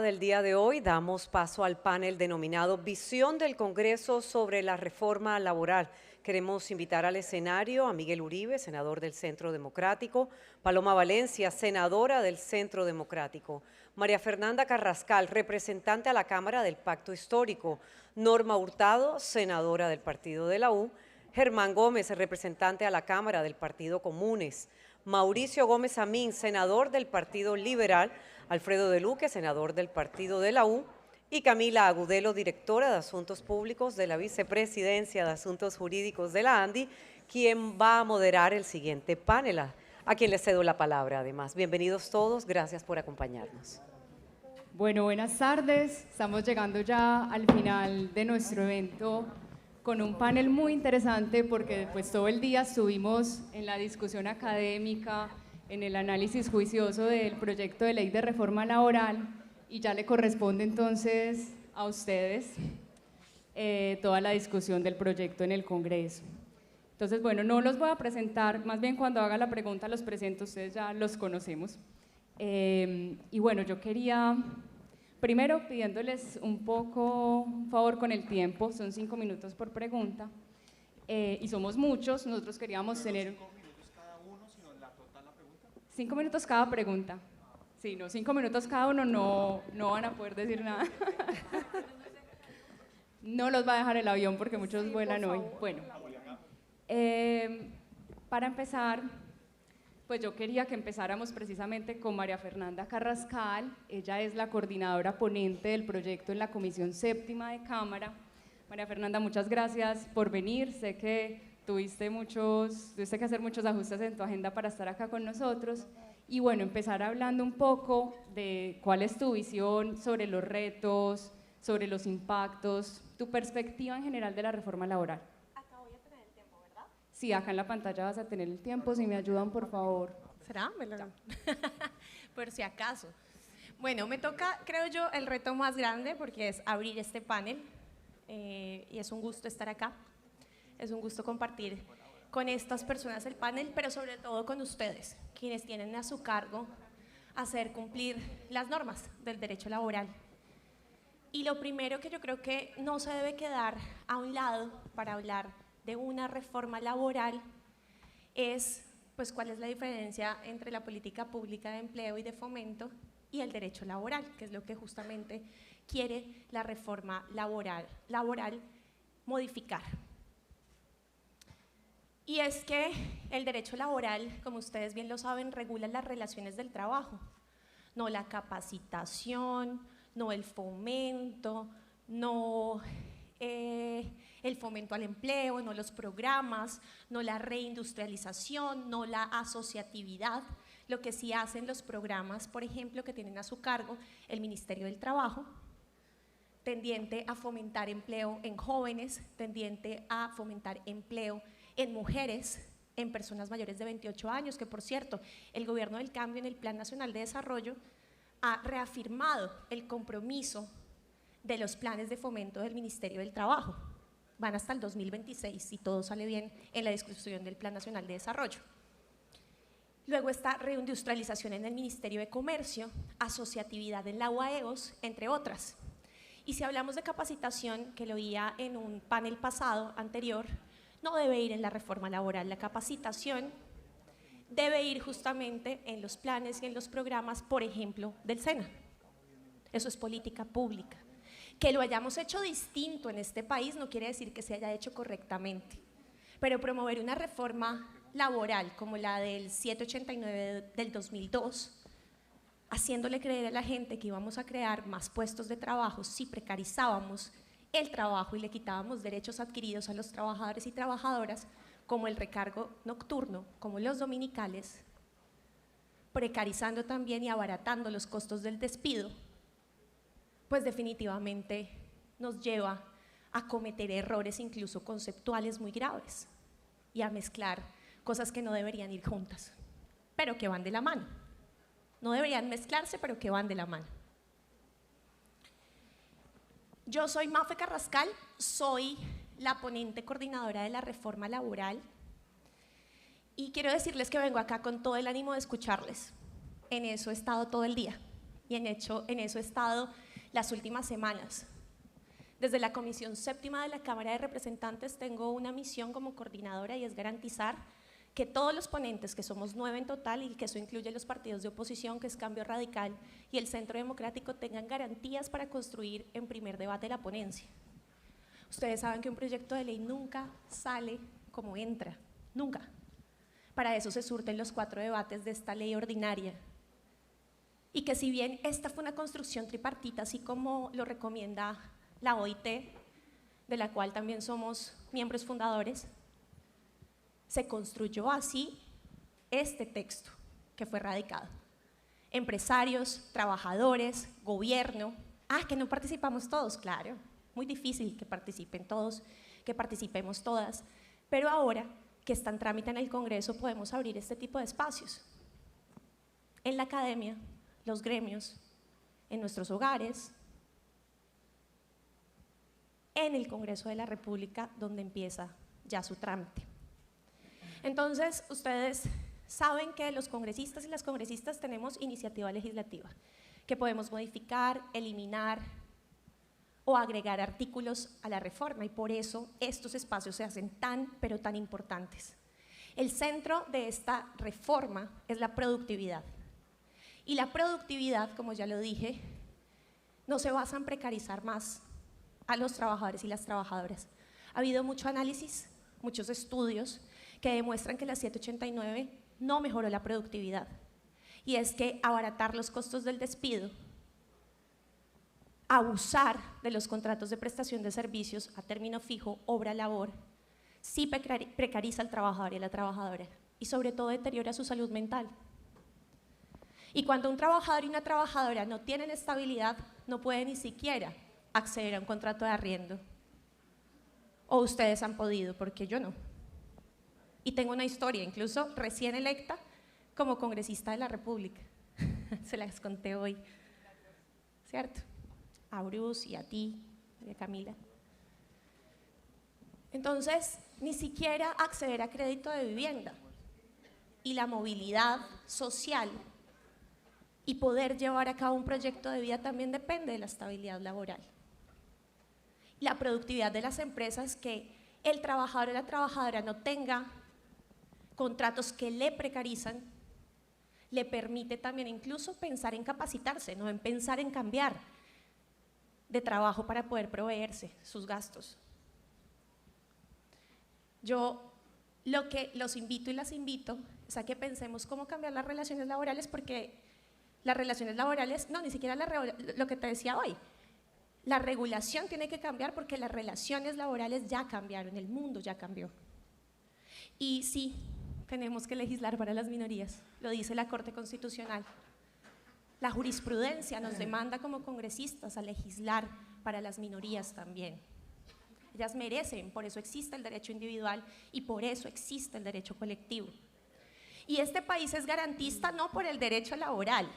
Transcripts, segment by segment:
Del día de hoy damos paso al panel denominado Visión del Congreso sobre la Reforma Laboral. Queremos invitar al escenario a Miguel Uribe, senador del Centro Democrático, Paloma Valencia, senadora del Centro Democrático, María Fernanda Carrascal, representante a la Cámara del Pacto Histórico, Norma Hurtado, senadora del Partido de la U, Germán Gómez, representante a la Cámara del Partido Comunes, Mauricio Gómez Amín, senador del Partido Liberal, Alfredo de Luque, senador del Partido de la U, y Camila Agudelo, directora de Asuntos Públicos de la Vicepresidencia de Asuntos Jurídicos de la ANDI, quien va a moderar el siguiente panel, a quien le cedo la palabra además. Bienvenidos todos, gracias por acompañarnos. Bueno, buenas tardes. Estamos llegando ya al final de nuestro evento con un panel muy interesante porque pues todo el día estuvimos en la discusión académica, en el análisis juicioso del proyecto de ley de reforma laboral y ya le corresponde entonces a ustedes toda la discusión del proyecto en el Congreso. Entonces, bueno, no los voy a presentar, más bien cuando haga la pregunta los presento, ustedes ya los conocemos. Y bueno, yo quería, primero pidiéndoles un favor con el tiempo, son 5 minutos por pregunta, y somos muchos, nosotros queríamos tener… 5 minutos cada pregunta. Sí, no, 5 minutos cada uno no van a poder decir nada. No los va a dejar el avión porque muchos sí, vuelan hoy. Bueno, para empezar, pues yo quería que empezáramos precisamente con María Fernanda Carrascal. Ella es la coordinadora ponente del proyecto en la Comisión Séptima de Cámara. María Fernanda, muchas gracias por venir. Sé que tuviste que hacer muchos ajustes en tu agenda para estar acá con nosotros y bueno, empezar hablando un poco de cuál es tu visión sobre los retos, sobre los impactos, tu perspectiva en general de la reforma laboral. Acá voy a tener el tiempo, ¿verdad? Sí, acá en la pantalla vas a tener el tiempo, si me ayudan por favor. ¿Será? Por si acaso. Bueno, me toca, creo yo, el reto más grande porque es abrir este panel y es un gusto estar acá. Es un gusto compartir con estas personas el panel, pero sobre todo con ustedes, quienes tienen a su cargo hacer cumplir las normas del derecho laboral. Y lo primero que yo creo que no se debe quedar a un lado para hablar de una reforma laboral es, pues, cuál es la diferencia entre la política pública de empleo y de fomento y el derecho laboral, que es lo que justamente quiere la reforma laboral modificar. Y es que el derecho laboral, como ustedes bien lo saben, regula las relaciones del trabajo, no la capacitación, no el fomento, no el fomento al empleo, no los programas, no la reindustrialización, no la asociatividad. Lo que sí hacen los programas, por ejemplo, que tienen a su cargo el Ministerio del Trabajo, tendiente a fomentar empleo en jóvenes, tendiente a fomentar empleo en mujeres, en personas mayores de 28 años, que por cierto, el Gobierno del Cambio en el Plan Nacional de Desarrollo ha reafirmado el compromiso de los planes de fomento del Ministerio del Trabajo. Van hasta el 2026 si todo sale bien en la discusión del Plan Nacional de Desarrollo. Luego está reindustrialización en el Ministerio de Comercio, asociatividad en la UAEOS, entre otras. Y si hablamos de capacitación, que lo oía en un panel pasado, anterior, no debe ir en la reforma laboral. La capacitación debe ir justamente en los planes y en los programas, por ejemplo, del SENA. Eso es política pública. Que lo hayamos hecho distinto en este país no quiere decir que se haya hecho correctamente, pero promover una reforma laboral como la del 789 del 2002, haciéndole creer a la gente que íbamos a crear más puestos de trabajo si precarizábamos el trabajo y le quitábamos derechos adquiridos a los trabajadores y trabajadoras, como el recargo nocturno, como los dominicales, precarizando también y abaratando los costos del despido, pues definitivamente nos lleva a cometer errores incluso conceptuales muy graves y a mezclar cosas que no deberían ir juntas, pero que van de la mano. No deberían mezclarse, pero que van de la mano. Yo soy Mafe Carrascal, soy la ponente coordinadora de la reforma laboral y quiero decirles que vengo acá con todo el ánimo de escucharles. En eso he estado todo el día. y en eso he estado las últimas semanas. Desde la Comisión Séptima de la Cámara de Representantes tengo una misión como coordinadora y es garantizar que todos los ponentes, que somos 9 en total y que eso incluye los partidos de oposición, que es Cambio Radical y el Centro Democrático, tengan garantías para construir en primer debate la ponencia. Ustedes saben que un proyecto de ley nunca sale como entra, nunca. Para eso se surten los 4 debates de esta ley ordinaria. Y que si bien esta fue una construcción tripartita, así como lo recomienda la OIT, de la cual también somos miembros fundadores, se construyó así este texto que fue radicado. Empresarios, trabajadores, gobierno. Que no participamos todos, claro, muy difícil que participen todos, que participemos todas, pero ahora que está en trámite en el Congreso podemos abrir este tipo de espacios. En la academia, los gremios, en nuestros hogares, en el Congreso de la República, donde empieza ya su trámite. Entonces, ustedes saben que los congresistas y las congresistas tenemos iniciativa legislativa, que podemos modificar, eliminar o agregar artículos a la reforma, y por eso estos espacios se hacen tan, pero tan importantes. El centro de esta reforma es la productividad. Y la productividad, como ya lo dije, no se basa en precarizar más a los trabajadores y las trabajadoras. Ha habido mucho análisis, muchos estudios que demuestran que la 789 no mejoró la productividad. Y es que abaratar los costos del despido, abusar de los contratos de prestación de servicios a término fijo, obra-labor, sí precariza al trabajador y a la trabajadora y sobre todo deteriora su salud mental. Y cuando un trabajador y una trabajadora no tienen estabilidad, no pueden ni siquiera acceder a un contrato de arriendo. O ustedes han podido, porque yo no. Y tengo una historia, incluso recién electa como congresista de la República. Se las conté hoy, ¿cierto? A Bruce y a ti, y a Camila. Entonces, ni siquiera acceder a crédito de vivienda. Y la movilidad social y poder llevar a cabo un proyecto de vida también depende de la estabilidad laboral. La productividad de las empresas, que el trabajador o la trabajadora no tenga contratos que le precarizan, le permite también incluso pensar en capacitarse, no en pensar en cambiar de trabajo para poder proveerse sus gastos. Yo lo que los invito y las invito es a que pensemos cómo cambiar las relaciones laborales, porque las relaciones laborales, no, ni siquiera lo que te decía hoy, la regulación tiene que cambiar porque las relaciones laborales ya cambiaron, el mundo ya cambió. Y sí, tenemos que legislar para las minorías, lo dice la Corte Constitucional. La jurisprudencia nos demanda como congresistas a legislar para las minorías también. Ellas merecen, por eso existe el derecho individual y por eso existe el derecho colectivo. Y este país es garantista no por el derecho laboral,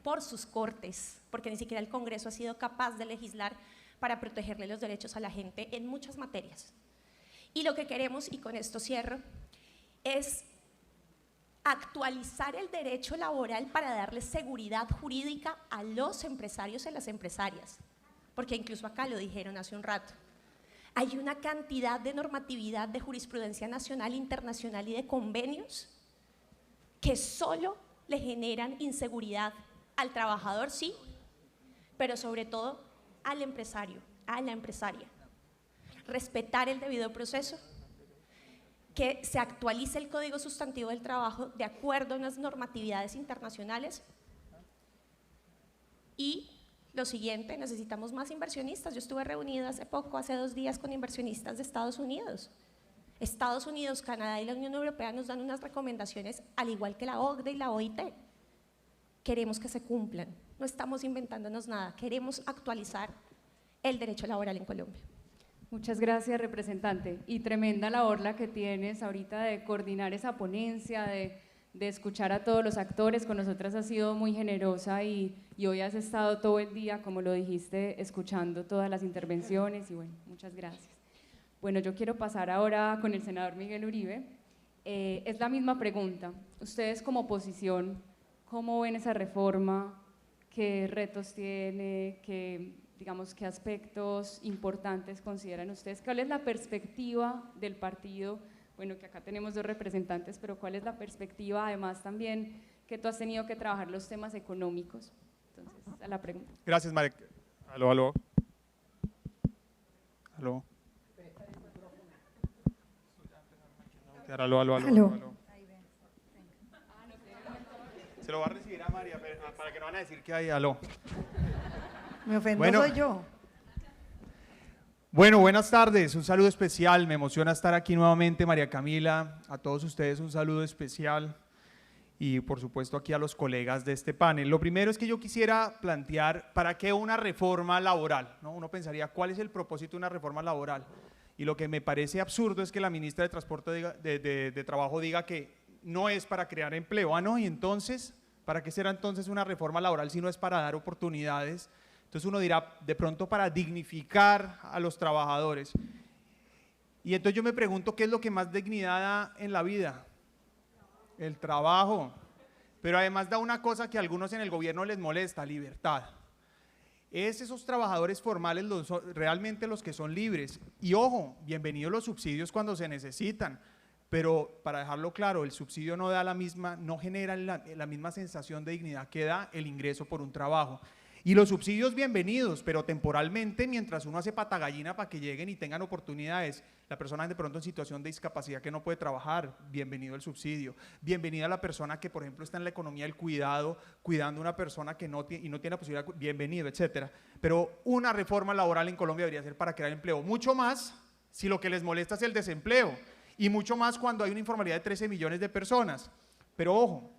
por sus cortes, porque ni siquiera el Congreso ha sido capaz de legislar para protegerle los derechos a la gente en muchas materias. Y lo que queremos, y con esto cierro, es actualizar el derecho laboral para darle seguridad jurídica a los empresarios y a las empresarias, porque incluso acá lo dijeron hace un rato. Hay una cantidad de normatividad, de jurisprudencia nacional, internacional y de convenios que solo le generan inseguridad al trabajador, sí, pero sobre todo al empresario, a la empresaria. Respetar el debido proceso, que se actualice el Código Sustantivo del Trabajo de acuerdo a unas normatividades internacionales. Y lo siguiente, necesitamos más inversionistas. Yo estuve reunida hace poco, hace 2 días, con inversionistas de Estados Unidos. Estados Unidos, Canadá y la Unión Europea nos dan unas recomendaciones, al igual que la OCDE y la OIT. Queremos que se cumplan, no estamos inventándonos nada, queremos actualizar el derecho laboral en Colombia. Muchas gracias, representante. Y tremenda labor la que tienes ahorita de coordinar esa ponencia, de escuchar a todos los actores. Con nosotras has sido muy generosa y hoy has estado todo el día, como lo dijiste, escuchando todas las intervenciones y bueno, muchas gracias. Bueno, yo quiero pasar ahora con el senador Miguel Uribe. Es la misma pregunta. Ustedes como oposición, ¿cómo ven esa reforma? qué retos tiene, digamos, qué aspectos importantes consideran ustedes. ¿Cuál es la perspectiva del partido? Bueno, que acá tenemos 2 representantes, pero ¿cuál es la perspectiva, además también, que tú has tenido que trabajar los temas económicos? Entonces, esa es la pregunta. Gracias, María. Aló, aló. Aló. Aló, aló, aló, aló. Se lo va a recibir a María para que no van a decir que hay aló. Me ofendo, Bueno. soy yo. Bueno, buenas tardes, un saludo especial, me emociona estar aquí nuevamente, María Camila, a todos ustedes un saludo especial y por supuesto aquí a los colegas de este panel. Lo primero es que yo quisiera plantear, ¿para qué una reforma laboral? ¿No? Uno pensaría, ¿cuál es el propósito de una reforma laboral? Y lo que me parece absurdo es que la ministra de Transporte de Trabajo diga que no es para crear empleo. No, y entonces, ¿para qué será entonces una reforma laboral si no es para dar oportunidades? Entonces uno dirá, de pronto para dignificar a los trabajadores. Y entonces yo me pregunto, ¿qué es lo que más dignidad da en la vida? El trabajo. Pero además da una cosa que a algunos en el gobierno les molesta, libertad. Es esos trabajadores formales realmente los que son libres. Y ojo, bienvenidos los subsidios cuando se necesitan. Pero para dejarlo claro, el subsidio no da no genera la misma sensación de dignidad que da el ingreso por un trabajo. Y los subsidios bienvenidos, pero temporalmente, mientras uno hace patagallina para que lleguen y tengan oportunidades. La persona de pronto en situación de discapacidad que no puede trabajar, bienvenido el subsidio. Bienvenida la persona que, por ejemplo, está en la economía del cuidado, cuidando a una persona que no tiene la posibilidad, bienvenido, etcétera. Pero una reforma laboral en Colombia debería ser para crear empleo. Mucho más si lo que les molesta es el desempleo. Y mucho más cuando hay una informalidad de 13 millones de personas. Pero ojo,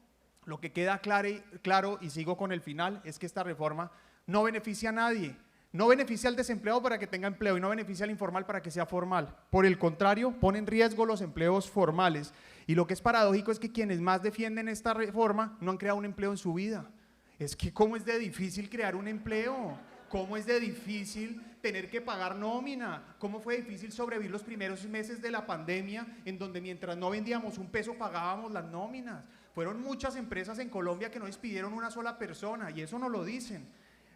lo que queda claro, y sigo con el final, es que esta reforma no beneficia a nadie. No beneficia al desempleado para que tenga empleo y no beneficia al informal para que sea formal. Por el contrario, pone en riesgo los empleos formales. Y lo que es paradójico es que quienes más defienden esta reforma no han creado un empleo en su vida. Es que ¿cómo es de difícil crear un empleo? ¿Cómo es de difícil tener que pagar nómina? ¿Cómo fue difícil sobrevivir los primeros meses de la pandemia en donde mientras no vendíamos un peso pagábamos las nóminas? Fueron muchas empresas en Colombia que no despidieron una sola persona y eso no lo dicen.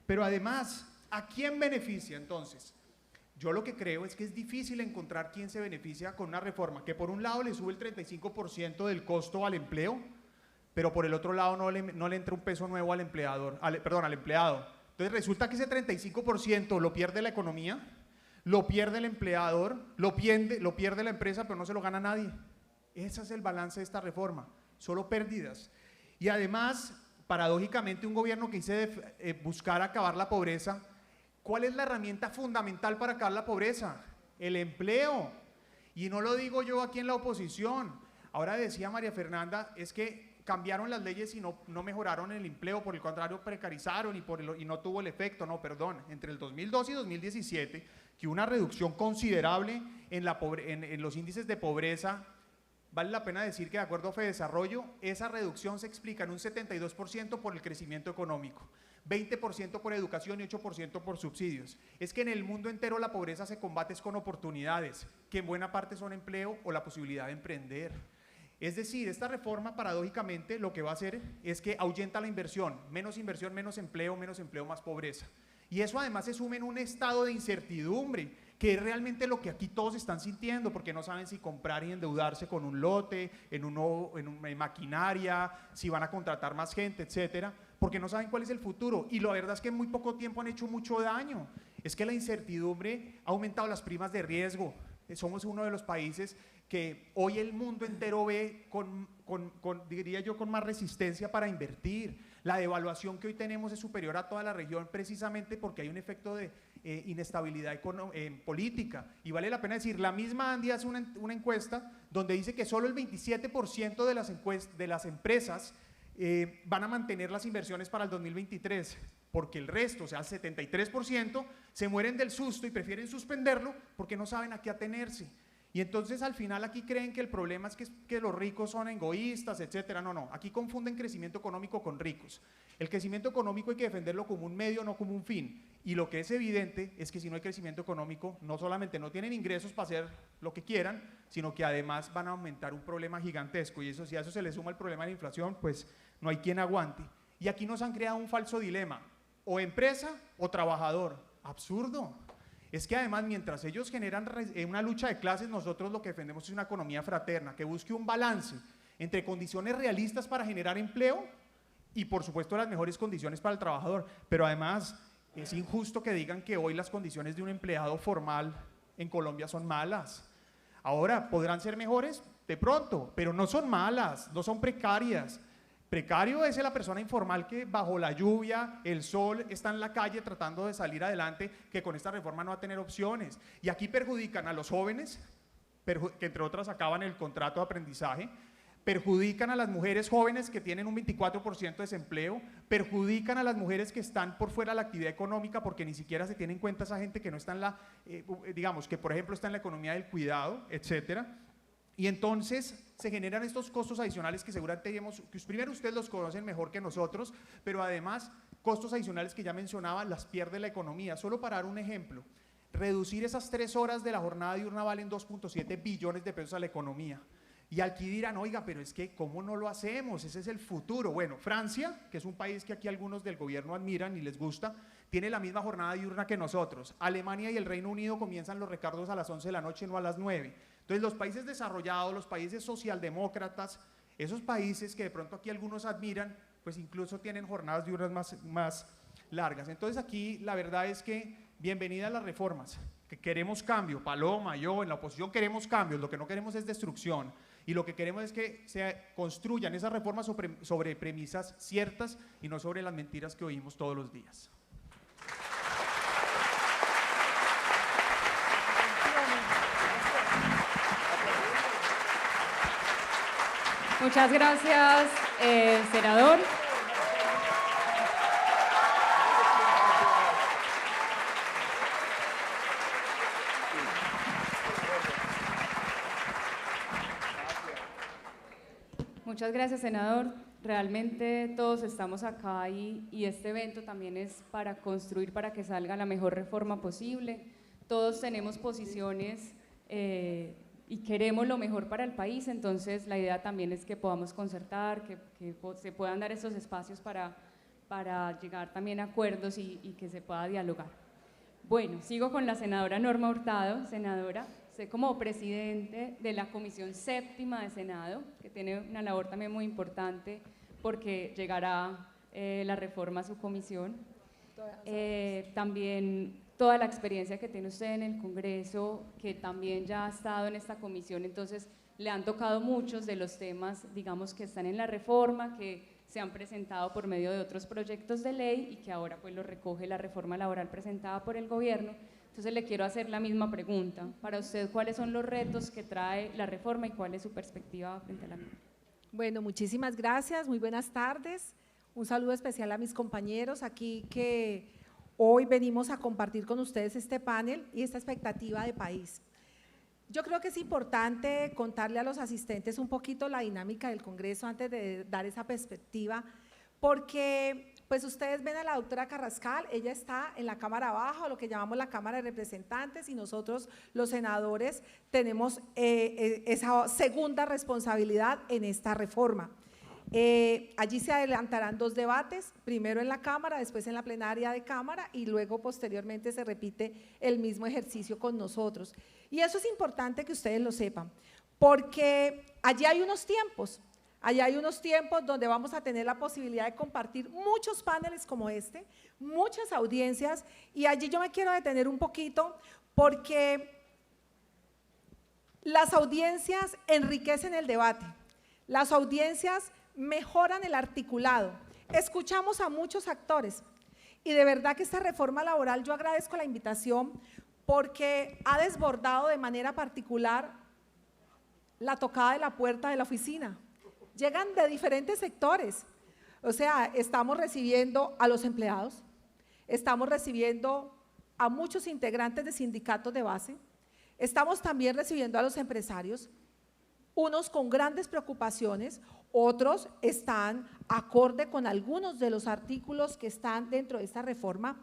Pero además, ¿a quién beneficia entonces? Yo lo que creo es que es difícil encontrar quién se beneficia con una reforma que por un lado le sube el 35% del costo al empleo, pero por el otro lado no le entra un peso nuevo al empleado. Entonces resulta que ese 35% lo pierde la economía, lo pierde el empleador, lo pierde la empresa, pero no se lo gana nadie. Ese es el balance de esta reforma, solo pérdidas. Y además, paradójicamente, un gobierno que dice buscar acabar la pobreza, ¿cuál es la herramienta fundamental para acabar la pobreza? El empleo. Y no lo digo yo aquí en la oposición. Ahora decía María Fernanda, es que cambiaron las leyes y no mejoraron el empleo, por el contrario precarizaron y no tuvo el efecto. No, perdón, entre el 2012 y 2017, que hubo una reducción considerable en los índices de pobreza. Vale la pena decir que de acuerdo a FEDesarrollo, esa reducción se explica en un 72% por el crecimiento económico, 20% por educación y 8% por subsidios. Es que en el mundo entero la pobreza se combate con oportunidades, que en buena parte son empleo o la posibilidad de emprender. Es decir, esta reforma paradójicamente lo que va a hacer es que ahuyenta la inversión, menos empleo, más pobreza. Y eso además se suma en un estado de incertidumbre, que es realmente lo que aquí todos están sintiendo, porque no saben si comprar y endeudarse con un lote, en maquinaria, si van a contratar más gente, etcétera, porque no saben cuál es el futuro. Y la verdad es que en muy poco tiempo han hecho mucho daño. Es que la incertidumbre ha aumentado las primas de riesgo. Somos uno de los países que hoy el mundo entero ve diría yo, con más resistencia para invertir. La devaluación que hoy tenemos es superior a toda la región precisamente porque hay un efecto de inestabilidad política. Y vale la pena decir, la misma Andy hace una encuesta donde dice que solo el 27% de las empresas van a mantener las inversiones para el 2023, porque el resto, o sea, el 73%, se mueren del susto y prefieren suspenderlo porque no saben a qué atenerse. Y entonces al final aquí creen que el problema es que los ricos son egoístas, etcétera. No, aquí confunden crecimiento económico con ricos. El crecimiento económico hay que defenderlo como un medio, no como un fin. Y lo que es evidente es que si no hay crecimiento económico, no solamente no tienen ingresos para hacer lo que quieran, sino que además van a aumentar un problema gigantesco. Y eso, si a eso se le suma el problema de la inflación, pues no hay quien aguante. Y aquí nos han creado un falso dilema, o empresa o trabajador. Absurdo. Es que además, mientras ellos generan una lucha de clases, nosotros lo que defendemos es una economía fraterna, que busque un balance entre condiciones realistas para generar empleo y, por supuesto, las mejores condiciones para el trabajador. Pero además, es injusto que digan que hoy las condiciones de un empleado formal en Colombia son malas. Ahora, ¿podrán ser mejores? De pronto, pero no son malas, no son precarias. Precario es la persona informal que bajo la lluvia, el sol, está en la calle tratando de salir adelante, que con esta reforma no va a tener opciones. Y aquí perjudican a los jóvenes, que entre otras acaban el contrato de aprendizaje, perjudican a las mujeres jóvenes que tienen un 24% de desempleo, perjudican a las mujeres que están por fuera de la actividad económica porque ni siquiera se tiene en cuenta esa gente que no está en la, digamos, que por ejemplo está en la economía del cuidado, etcétera. Y entonces se generan estos costos adicionales que seguramente que primero ustedes los conocen mejor que nosotros, pero además costos adicionales que ya mencionaba, las pierde la economía. Solo para dar un ejemplo, reducir esas 3 horas de la jornada diurna valen 2.7 billones de pesos a la economía. Y aquí dirán, oiga, pero es que ¿cómo no lo hacemos? Ese es el futuro. Bueno, Francia, que es un país que aquí algunos del gobierno admiran y les gusta, tiene la misma jornada diurna que nosotros. Alemania y el Reino Unido comienzan los recargos a las 11 de la noche, no a las 9. Entonces los países desarrollados, los países socialdemócratas, esos países que de pronto aquí algunos admiran, pues incluso tienen jornadas diurnas más largas. Entonces aquí la verdad es que bienvenidas las reformas, que queremos cambio. Paloma, yo, en la oposición queremos cambios, lo que no queremos es destrucción. Y lo que queremos es que se construyan esas reformas sobre premisas ciertas y no sobre las mentiras que oímos todos los días. Muchas gracias, senador. Muchas gracias, senador. Realmente todos estamos acá y este evento también es para construir, para que salga la mejor reforma posible. Todos tenemos posiciones y queremos lo mejor para el país, entonces la idea también es que podamos concertar, que se puedan dar esos espacios para llegar también a acuerdos y que se pueda dialogar. Bueno, sigo con la senadora Norma Hurtado. Senadora, usted como presidente de la Comisión Séptima de Senado, que tiene una labor también muy importante porque llegará la reforma a su comisión, también toda la experiencia que tiene usted en el Congreso, que también ya ha estado en esta comisión, entonces le han tocado muchos de los temas, digamos, que están en la reforma, que se han presentado por medio de otros proyectos de ley y que ahora pues lo recoge la reforma laboral presentada por el gobierno. Entonces le quiero hacer la misma pregunta. Para usted, ¿cuáles son los retos que trae la reforma y cuál es su perspectiva frente a la misma? Bueno, muchísimas gracias, muy buenas tardes. Un saludo especial a mis compañeros aquí que hoy venimos a compartir con ustedes este panel y esta expectativa de país. Yo creo que es importante contarle a los asistentes un poquito la dinámica del Congreso antes de dar esa perspectiva, porque pues ustedes ven a la doctora Carrascal, ella está en la Cámara Baja, lo que llamamos la Cámara de Representantes, y nosotros los senadores tenemos esa segunda responsabilidad en esta reforma. Allí se adelantarán 2 debates, primero en la Cámara, después en la plenaria de Cámara y luego posteriormente se repite el mismo ejercicio con nosotros. Y eso es importante que ustedes lo sepan, porque allí hay unos tiempos donde vamos a tener la posibilidad de compartir muchos paneles como este, muchas audiencias, y allí yo me quiero detener un poquito porque las audiencias enriquecen el debate, las audiencias mejoran el articulado, escuchamos a muchos actores y de verdad que esta reforma laboral yo agradezco la invitación porque ha desbordado de manera particular la tocada de la puerta de la oficina. Llegan de diferentes sectores, o sea, estamos recibiendo a los empleados, estamos recibiendo a muchos integrantes de sindicatos de base, estamos también recibiendo a los empresarios, unos con grandes preocupaciones, otros están acorde con algunos de los artículos que están dentro de esta reforma,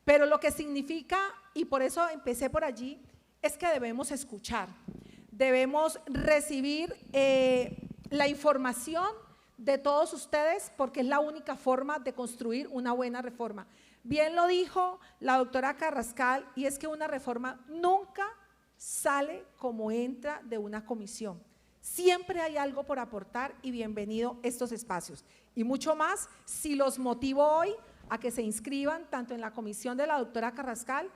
pero lo que significa, y por eso empecé por allí, es que debemos escuchar, debemos recibir la información de todos ustedes porque es la única forma de construir una buena reforma. Bien lo dijo la doctora Carrascal, y es que una reforma nunca sale como entra de una comisión. Siempre hay algo por aportar y bienvenido estos espacios. Y mucho más si los motivo hoy a que se inscriban tanto en la comisión de la doctora Carrascal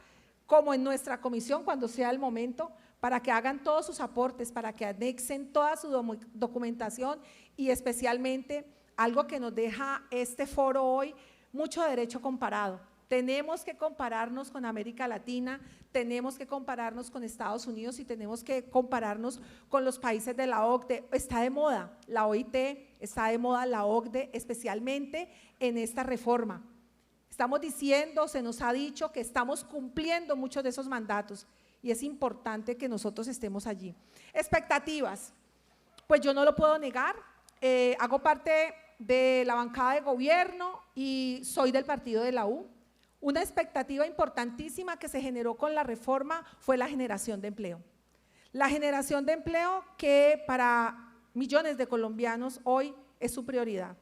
como en nuestra comisión cuando sea el momento, para que hagan todos sus aportes, para que anexen toda su documentación y especialmente algo que nos deja este foro hoy, mucho derecho comparado. Tenemos que compararnos con América Latina, tenemos que compararnos con Estados Unidos y tenemos que compararnos con los países de la OCDE. Está de moda la OIT, está de moda la OCDE, especialmente en esta reforma. Estamos diciendo, se nos ha dicho que estamos cumpliendo muchos de esos mandatos y es importante que nosotros estemos allí. Expectativas, pues yo no lo puedo negar, hago parte de la bancada de gobierno y soy del partido de la U. Una expectativa importantísima que se generó con la reforma fue la generación de empleo. La generación de empleo que para millones de colombianos hoy es su prioridad.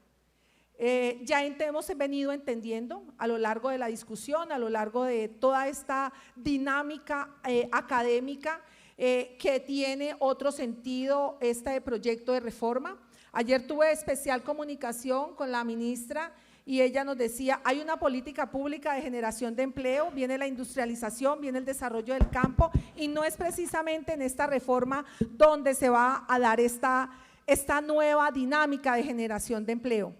Ya hemos venido entendiendo a lo largo de la discusión, a lo largo de toda esta dinámica académica que tiene otro sentido este proyecto de reforma. Ayer tuve especial comunicación con la ministra y ella nos decía, hay una política pública de generación de empleo, viene la industrialización, viene el desarrollo del campo y no es precisamente en esta reforma donde se va a dar esta nueva dinámica de generación de empleo.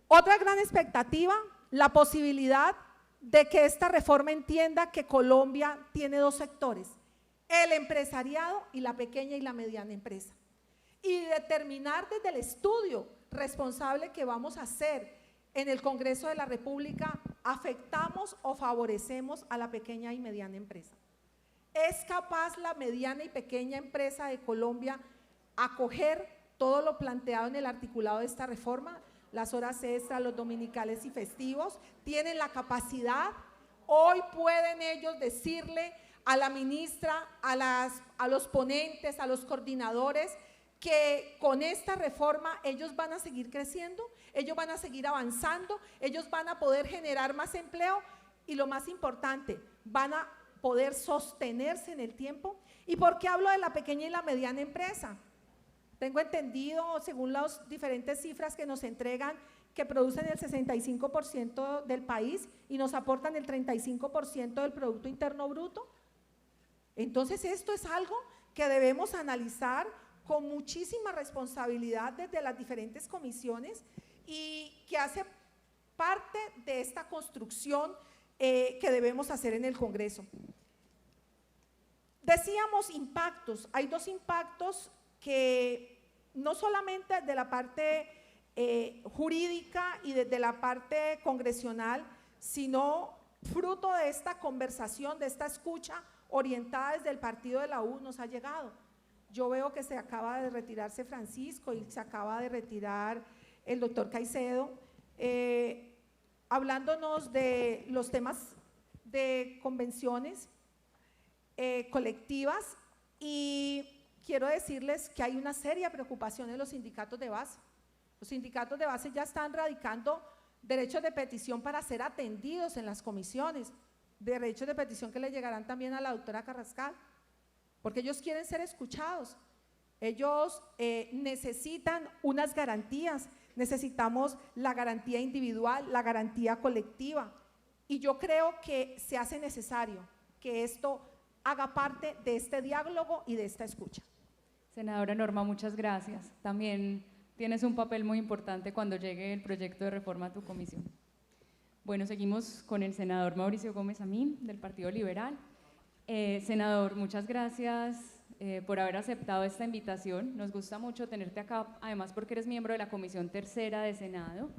Otra gran expectativa, la posibilidad de que esta reforma entienda que Colombia tiene dos sectores, el empresariado y la pequeña y la mediana empresa. Y determinar desde el estudio responsable que vamos a hacer en el Congreso de la República, ¿afectamos o favorecemos a la pequeña y mediana empresa? ¿Es capaz la mediana y pequeña empresa de Colombia acoger todo lo planteado en el articulado de esta reforma? Las horas extras, los dominicales y festivos, ¿tienen la capacidad? Hoy pueden ellos decirle a la ministra, a los ponentes, a los coordinadores, que con esta reforma ellos van a seguir creciendo, ellos van a seguir avanzando, ellos van a poder generar más empleo y lo más importante, van a poder sostenerse en el tiempo. ¿Y por qué hablo de la pequeña y la mediana empresa? Tengo entendido, según las diferentes cifras que nos entregan, que producen el 65% del país y nos aportan el 35% del Producto Interno Bruto. Entonces, esto es algo que debemos analizar con muchísima responsabilidad desde las diferentes comisiones y que hace parte de esta construcción que debemos hacer en el Congreso. Decíamos impactos, hay dos impactos que no solamente de la parte jurídica y desde la parte congresional, sino fruto de esta conversación, de esta escucha orientada desde el partido de la U nos ha llegado. Yo veo que se acaba de retirarse Francisco y se acaba de retirar el doctor Caicedo, hablándonos de los temas de convenciones colectivas y quiero decirles que hay una seria preocupación en los sindicatos de base. Los sindicatos de base ya están radicando derechos de petición para ser atendidos en las comisiones, derechos de petición que le llegarán también a la doctora Carrascal, porque ellos quieren ser escuchados, ellos necesitan unas garantías, necesitamos la garantía individual, la garantía colectiva, y yo creo que se hace necesario que esto haga parte de este diálogo y de esta escucha. Senadora Norma, muchas gracias. También tienes un papel muy importante cuando llegue el proyecto de reforma a tu comisión. Bueno, seguimos con el senador Mauricio Gómez Amín, del Partido Liberal. Senador, muchas gracias por haber aceptado esta invitación. Nos gusta mucho tenerte acá, además porque eres miembro de la Comisión Tercera de Senado.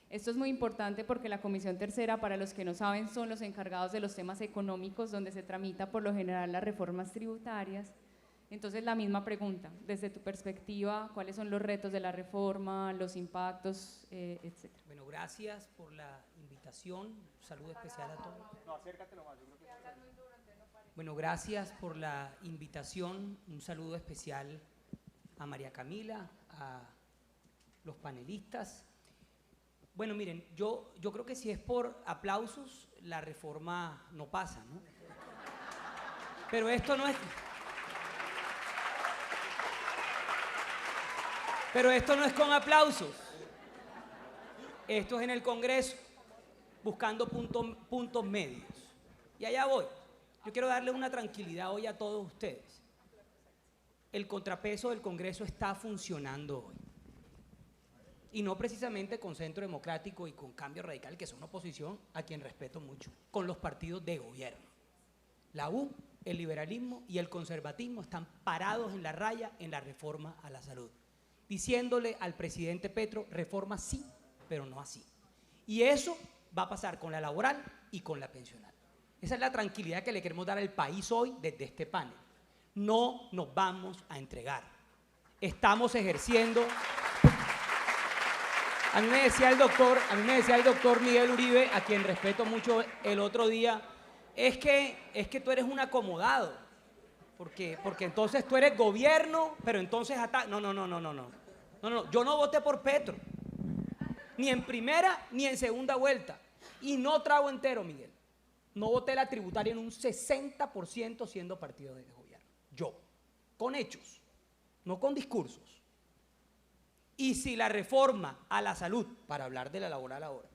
Esto es muy importante porque la Comisión Tercera, para los que no saben, son los encargados de los temas económicos, donde se tramita por lo general las reformas tributarias. Entonces, la misma pregunta, desde tu perspectiva, ¿cuáles son los retos de la reforma, los impactos, etcétera? Bueno, gracias por la invitación, un saludo especial a todos. No, acércatelo más, yo creo que Bueno, gracias por la invitación, un saludo especial a María Camila, a los panelistas. Bueno, miren, yo creo que si es por aplausos, la reforma no pasa, ¿no? Pero esto no es... Pero esto no es con aplausos. Esto es en el Congreso, buscando puntos medios. Y allá voy. Yo quiero darle una tranquilidad hoy a todos ustedes. El contrapeso del Congreso está funcionando hoy. Y no precisamente con Centro Democrático y con Cambio Radical, que son oposición, a quien respeto mucho, con los partidos de gobierno. La U, el liberalismo y el conservatismo están parados en la raya en la reforma a la salud, diciéndole al presidente Petro, reforma sí, pero no así. Y eso va a pasar con la laboral y con la pensional. Esa es la tranquilidad que le queremos dar al país hoy desde este panel. No nos vamos a entregar. Estamos ejerciendo... A mí me decía el doctor Miguel Uribe, a quien respeto mucho, el otro día, es que tú eres un acomodado, porque entonces tú eres gobierno, pero entonces no, yo no voté por Petro, ni en primera ni en segunda vuelta, y no trago entero, Miguel. No voté la tributaria en un 60% siendo partido de gobierno. Yo, con hechos, no con discursos. Y si la reforma a la salud, para hablar de la laboral ahora,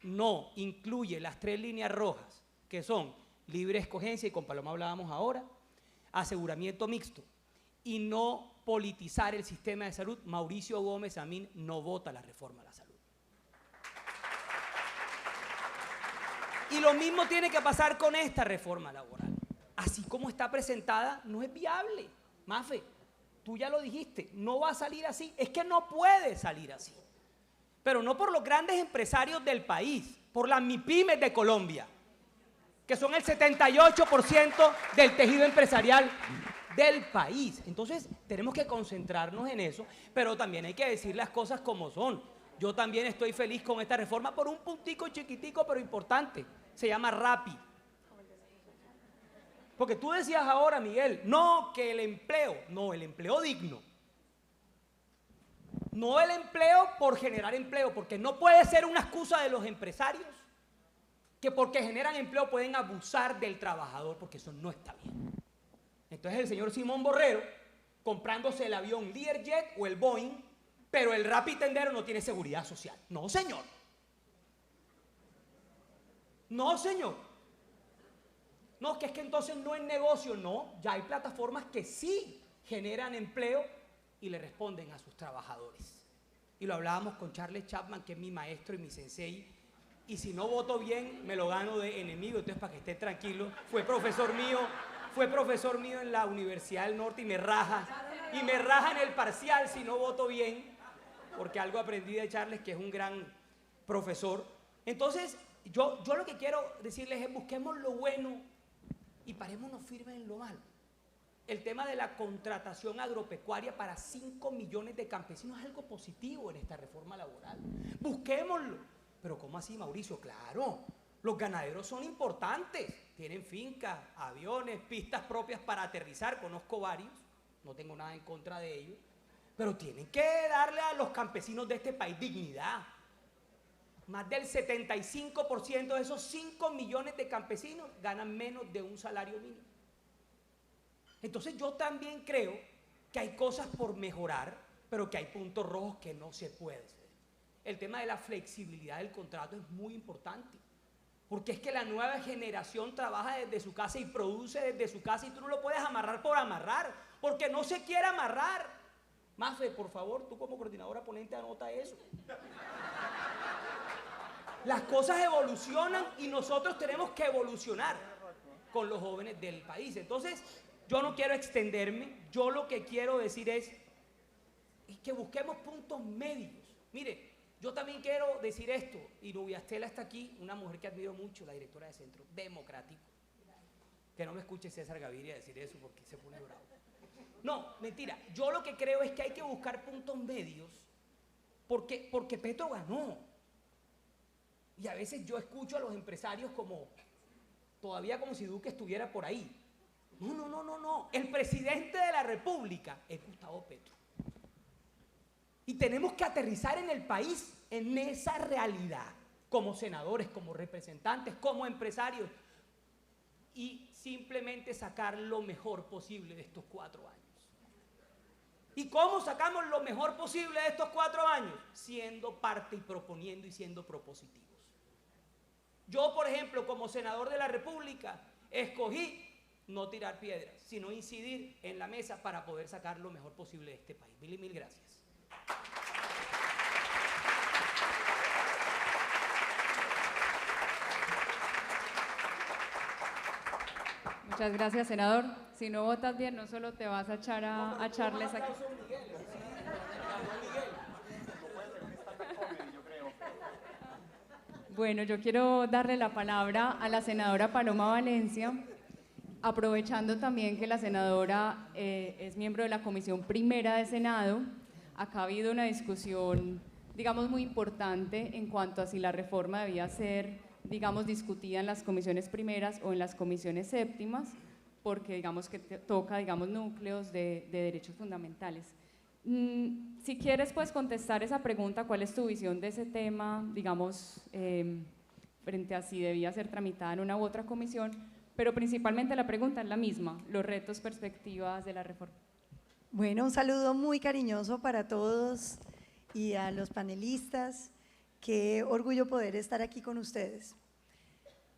no incluye las 3 líneas rojas, que son libre escogencia, y con Paloma hablábamos ahora, aseguramiento mixto, y no politizar el sistema de salud, Mauricio Gómez Amín no vota la reforma a la salud. Y lo mismo tiene que pasar con esta reforma laboral. Así como está presentada, no es viable. Mafe, tú ya lo dijiste, no va a salir así. Es que no puede salir así. Pero no por los grandes empresarios del país, por las MIPYMES de Colombia, que son el 78% del tejido empresarial del país. Entonces, tenemos que concentrarnos en eso, pero también hay que decir las cosas como son. Yo también estoy feliz con esta reforma por un puntico chiquitico, pero importante. Se llama Rappi. Porque tú decías ahora, Miguel, no, que el empleo, no, el empleo digno. No el empleo por generar empleo, porque no puede ser una excusa de los empresarios que porque generan empleo pueden abusar del trabajador, porque eso no está bien. Entonces el señor Simón Borrero, comprándose el avión Learjet o el Boeing, pero el Rappi tendero no tiene seguridad social. No, señor. No, señor. No, que es que entonces no es negocio. No, ya hay plataformas que sí generan empleo y le responden a sus trabajadores. Y lo hablábamos con Charles Chapman, que es mi maestro y mi sensei, y si no voto bien, me lo gano de enemigo. Entonces, para que esté tranquilo, fue profesor mío en la Universidad del Norte y me raja en el parcial si no voto bien, porque algo aprendí de Charles, que es un gran profesor. Entonces, yo lo que quiero decirles es busquemos lo bueno y parémonos firmes en lo malo. El tema de la contratación agropecuaria para 5 millones de campesinos es algo positivo en esta reforma laboral. Busquémoslo. Pero ¿cómo así, Mauricio? Claro, los ganaderos son importantes. Tienen fincas, aviones, pistas propias para aterrizar. Conozco varios, no tengo nada en contra de ellos. Pero tienen que darle a los campesinos de este país dignidad. Más del 75% de esos 5 millones de campesinos ganan menos de un salario mínimo. Entonces yo también creo que hay cosas por mejorar, pero que hay puntos rojos que no se puede hacer. El tema de la flexibilidad del contrato es muy importante, porque es que la nueva generación trabaja desde su casa y produce desde su casa y tú no lo puedes amarrar por amarrar, porque no se quiere amarrar. Mafe, por favor, tú como coordinadora ponente anota eso. Las cosas evolucionan y nosotros tenemos que evolucionar con los jóvenes del país. Entonces, yo no quiero extenderme, yo lo que quiero decir es que busquemos puntos medios. Mire, yo también quiero decir esto, y Nubia Estela está aquí, una mujer que admiro mucho, la directora de Centro Democrático. Que no me escuche César Gaviria decir eso porque se pone bravo. No, mentira, yo lo que creo es que hay que buscar puntos medios porque Petro ganó. Y a veces yo escucho a los empresarios todavía como si Duque estuviera por ahí. No. El presidente de la República es Gustavo Petro. Y tenemos que aterrizar en el país, en esa realidad, como senadores, como representantes, como empresarios, y simplemente sacar lo mejor posible de estos 4 años. ¿Y cómo sacamos lo mejor posible de estos 4 años? Siendo parte y proponiendo y siendo propositivos. Yo, por ejemplo, como senador de la República, escogí no tirar piedras, sino incidir en la mesa para poder sacar lo mejor posible de este país. Mil gracias. Muchas gracias, senador. Si no votas bien, no solo te vas a echar a charles aquí. Bueno, yo quiero darle la palabra a la senadora Paloma Valencia, aprovechando también que la senadora es miembro de la Comisión Primera de Senado. Acá ha habido una discusión, digamos, muy importante en cuanto a si la reforma debía ser, digamos, discutida en las comisiones primeras o en las comisiones séptimas, porque digamos que toca, digamos, núcleos de derechos fundamentales. Si quieres, pues, contestar esa pregunta, ¿cuál es tu visión de ese tema, digamos, frente a si debía ser tramitada en una u otra comisión? Pero principalmente la pregunta es la misma, los retos, perspectivas de la reforma. Bueno, un saludo muy cariñoso para todos y a los panelistas. Qué orgullo poder estar aquí con ustedes.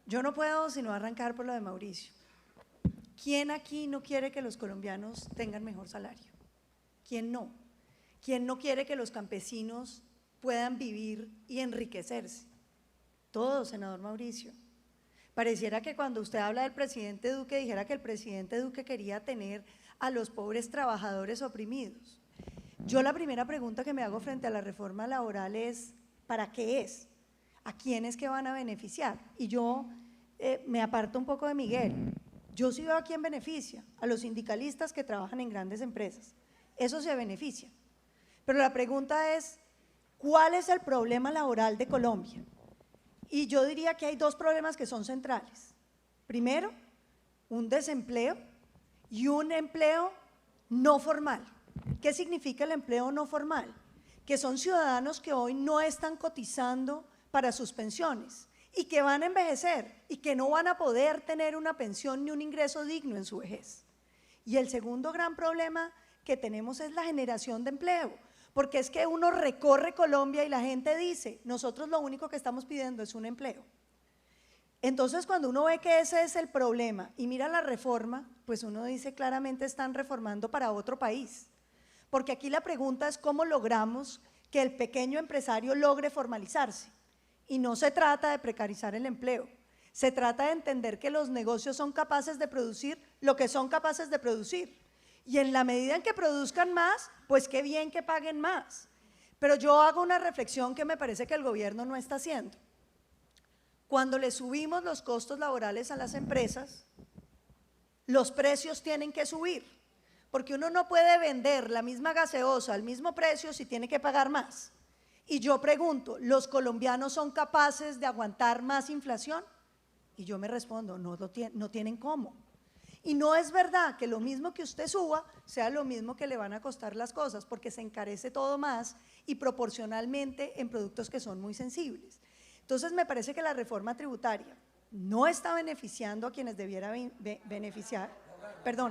Yo no puedo sino arrancar por lo de Mauricio. ¿Quién aquí no quiere que los colombianos tengan mejor salario? ¿Quién no? ¿Quién no quiere que los campesinos puedan vivir y enriquecerse? Todos, senador Mauricio. Pareciera que cuando usted habla del presidente Duque, dijera que el presidente Duque quería tener a los pobres trabajadores oprimidos. Yo la primera pregunta que me hago frente a la reforma laboral es, ¿para qué es? ¿A quiénes que van a beneficiar? Y yo me aparto un poco de Miguel. Yo sí veo a quién beneficia, a los sindicalistas que trabajan en grandes empresas. Eso se beneficia. Pero la pregunta es, ¿cuál es el problema laboral de Colombia? Y yo diría que hay 2 problemas que son centrales. Primero, un desempleo y un empleo no formal. ¿Qué significa el empleo no formal? Que son ciudadanos que hoy no están cotizando para sus pensiones y que van a envejecer y que no van a poder tener una pensión ni un ingreso digno en su vejez. Y el segundo gran problema que tenemos es la generación de empleo, porque es que uno recorre Colombia y la gente dice, nosotros lo único que estamos pidiendo es un empleo. Entonces, cuando uno ve que ese es el problema y mira la reforma, pues uno dice claramente están reformando para otro país, porque aquí la pregunta es cómo logramos que el pequeño empresario logre formalizarse, y no se trata de precarizar el empleo, se trata de entender que los negocios son capaces de producir lo que son capaces de producir, y en la medida en que produzcan más, pues qué bien que paguen más. Pero yo hago una reflexión que me parece que el gobierno no está haciendo. Cuando le subimos los costos laborales a las empresas, los precios tienen que subir, porque uno no puede vender la misma gaseosa al mismo precio si tiene que pagar más. Y yo pregunto, ¿los colombianos son capaces de aguantar más inflación? Y yo me respondo, no tienen cómo. Y no es verdad que lo mismo que usted suba sea lo mismo que le van a costar las cosas, porque se encarece todo más y proporcionalmente en productos que son muy sensibles. Entonces me parece que la reforma tributaria no está beneficiando a quienes debiera beneficiar,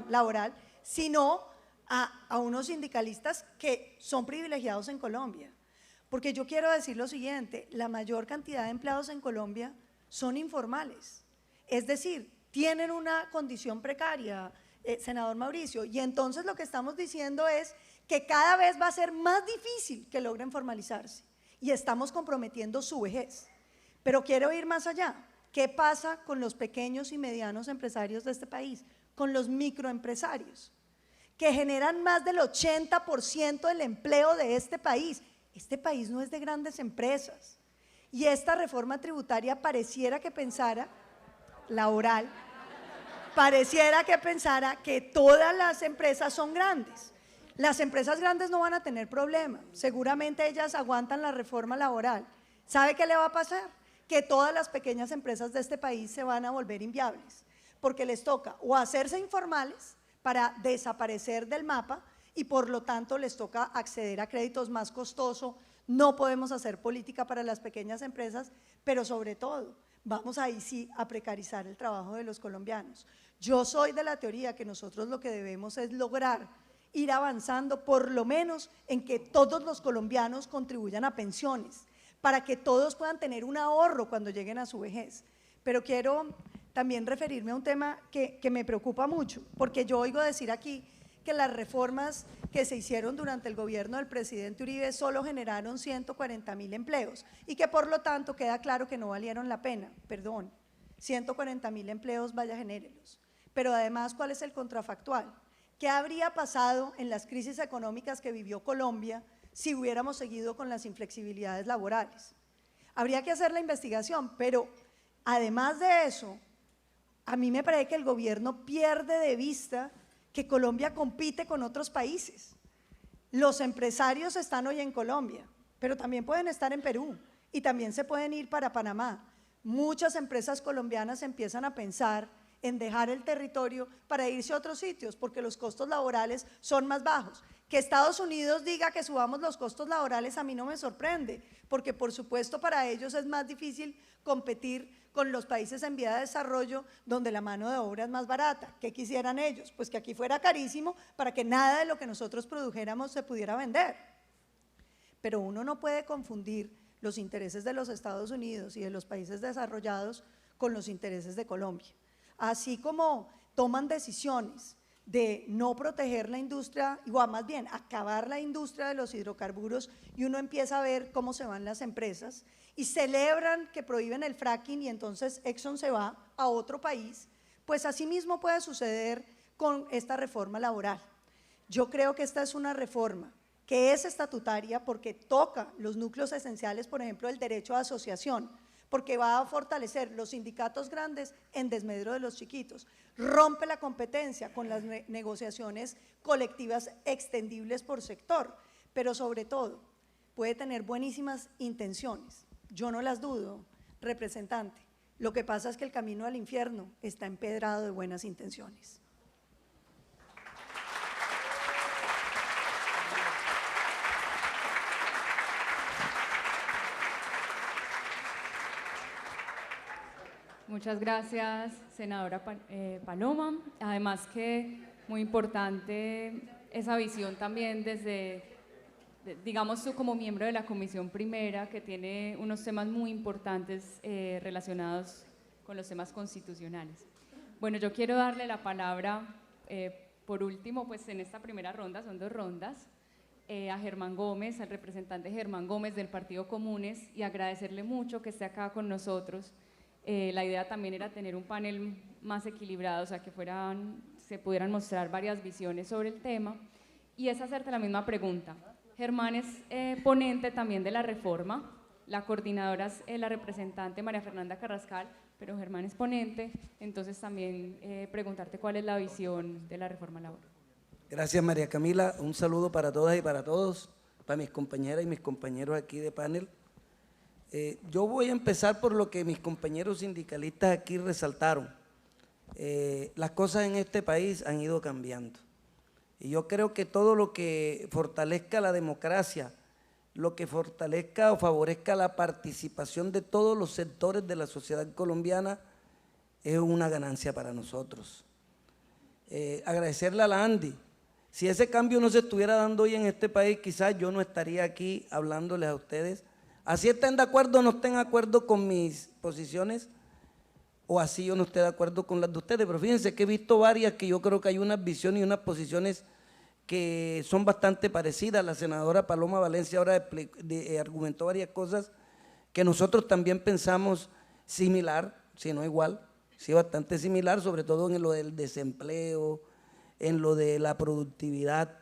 laboral, sino a unos sindicalistas que son privilegiados en Colombia. Porque yo quiero decir lo siguiente, la mayor cantidad de empleados en Colombia son informales, es decir, tienen una condición precaria, senador Mauricio, y entonces lo que estamos diciendo es que cada vez va a ser más difícil que logren formalizarse y estamos comprometiendo su vejez. Pero quiero ir más allá. ¿Qué pasa con los pequeños y medianos empresarios de este país? Con los microempresarios, que generan más del 80% del empleo de este país. Este país no es de grandes empresas. Y esta reforma tributaria pareciera que pensara, laboral, pareciera que pensara que todas las empresas son grandes. Las empresas grandes no van a tener problema, seguramente ellas aguantan la reforma laboral. ¿Sabe qué le va a pasar? Que todas las pequeñas empresas de este país se van a volver inviables, porque les toca o hacerse informales para desaparecer del mapa y por lo tanto les toca acceder a créditos más costosos. No podemos hacer política para las pequeñas empresas, pero sobre todo vamos ahí sí a precarizar el trabajo de los colombianos. Yo soy de la teoría que nosotros lo que debemos es lograr ir avanzando por lo menos en que todos los colombianos contribuyan a pensiones, para que todos puedan tener un ahorro cuando lleguen a su vejez. Pero quiero también referirme a un tema que me preocupa mucho, porque yo oigo decir aquí que las reformas que se hicieron durante el gobierno del presidente Uribe solo generaron 140.000 empleos y que por lo tanto queda claro que no valieron la pena. Perdón, 140.000 empleos, vaya, genérelos. Pero además, ¿cuál es el contrafactual? ¿Qué habría pasado en las crisis económicas que vivió Colombia si hubiéramos seguido con las inflexibilidades laborales? Habría que hacer la investigación, pero además de eso, a mí me parece que el gobierno pierde de vista que Colombia compite con otros países. Los empresarios están hoy en Colombia, pero también pueden estar en Perú y también se pueden ir para Panamá. Muchas empresas colombianas empiezan a pensar en dejar el territorio para irse a otros sitios porque los costos laborales son más bajos. Que Estados Unidos diga que subamos los costos laborales a mí no me sorprende, porque por supuesto para ellos es más difícil competir con los países en vía de desarrollo donde la mano de obra es más barata. ¿Qué quisieran ellos? Pues que aquí fuera carísimo para que nada de lo que nosotros produjéramos se pudiera vender. Pero uno no puede confundir los intereses de los Estados Unidos y de los países desarrollados con los intereses de Colombia. Así como toman decisiones de no proteger la industria, o más bien acabar la industria de los hidrocarburos, y uno empieza a ver cómo se van las empresas y celebran que prohíben el fracking y entonces Exxon se va a otro país, pues así mismo puede suceder con esta reforma laboral. Yo creo que esta es una reforma que es estatutaria porque toca los núcleos esenciales, por ejemplo, el derecho a asociación, porque va a fortalecer los sindicatos grandes en desmedro de los chiquitos, rompe la competencia con las negociaciones colectivas extendibles por sector, pero sobre todo puede tener buenísimas intenciones, yo no las dudo, representante, lo que pasa es que el camino al infierno está empedrado de buenas intenciones. Muchas gracias, senadora Paloma. Además que muy importante esa visión también desde, digamos, tú como miembro de la Comisión Primera, que tiene unos temas muy importantes relacionados con los temas constitucionales. Bueno, yo quiero darle la palabra, por último, pues en esta primera ronda, son 2 rondas, a Germán Gómez, al representante Germán Gómez del Partido Comunes, y agradecerle mucho que esté acá con nosotros. La idea también era tener un panel más equilibrado, o sea, que se pudieran mostrar varias visiones sobre el tema, y es hacerte la misma pregunta. Germán es ponente también de la reforma, la coordinadora es la representante María Fernanda Carrascal, pero Germán es ponente, entonces también preguntarte cuál es la visión de la reforma laboral. Gracias, María Camila, un saludo para todas y para todos, para mis compañeras y mis compañeros aquí de panel. Yo voy a empezar por lo que mis compañeros sindicalistas aquí resaltaron. Las cosas en este país han ido cambiando y yo creo que todo lo que fortalezca la democracia, lo que fortalezca o favorezca la participación de todos los sectores de la sociedad colombiana es una ganancia para nosotros. Agradecerle a la ANDI. Si ese cambio no se estuviera dando hoy en este país, quizás yo no estaría aquí hablándoles a ustedes. Así estén de acuerdo o no estén de acuerdo con mis posiciones, o así yo no esté de acuerdo con las de ustedes, pero fíjense que he visto varias que yo creo que hay unas visiones y unas posiciones que son bastante parecidas. La senadora Paloma Valencia ahora argumentó varias cosas que nosotros también pensamos similar, si no igual, sí bastante similar, sobre todo en lo del desempleo, en lo de la productividad,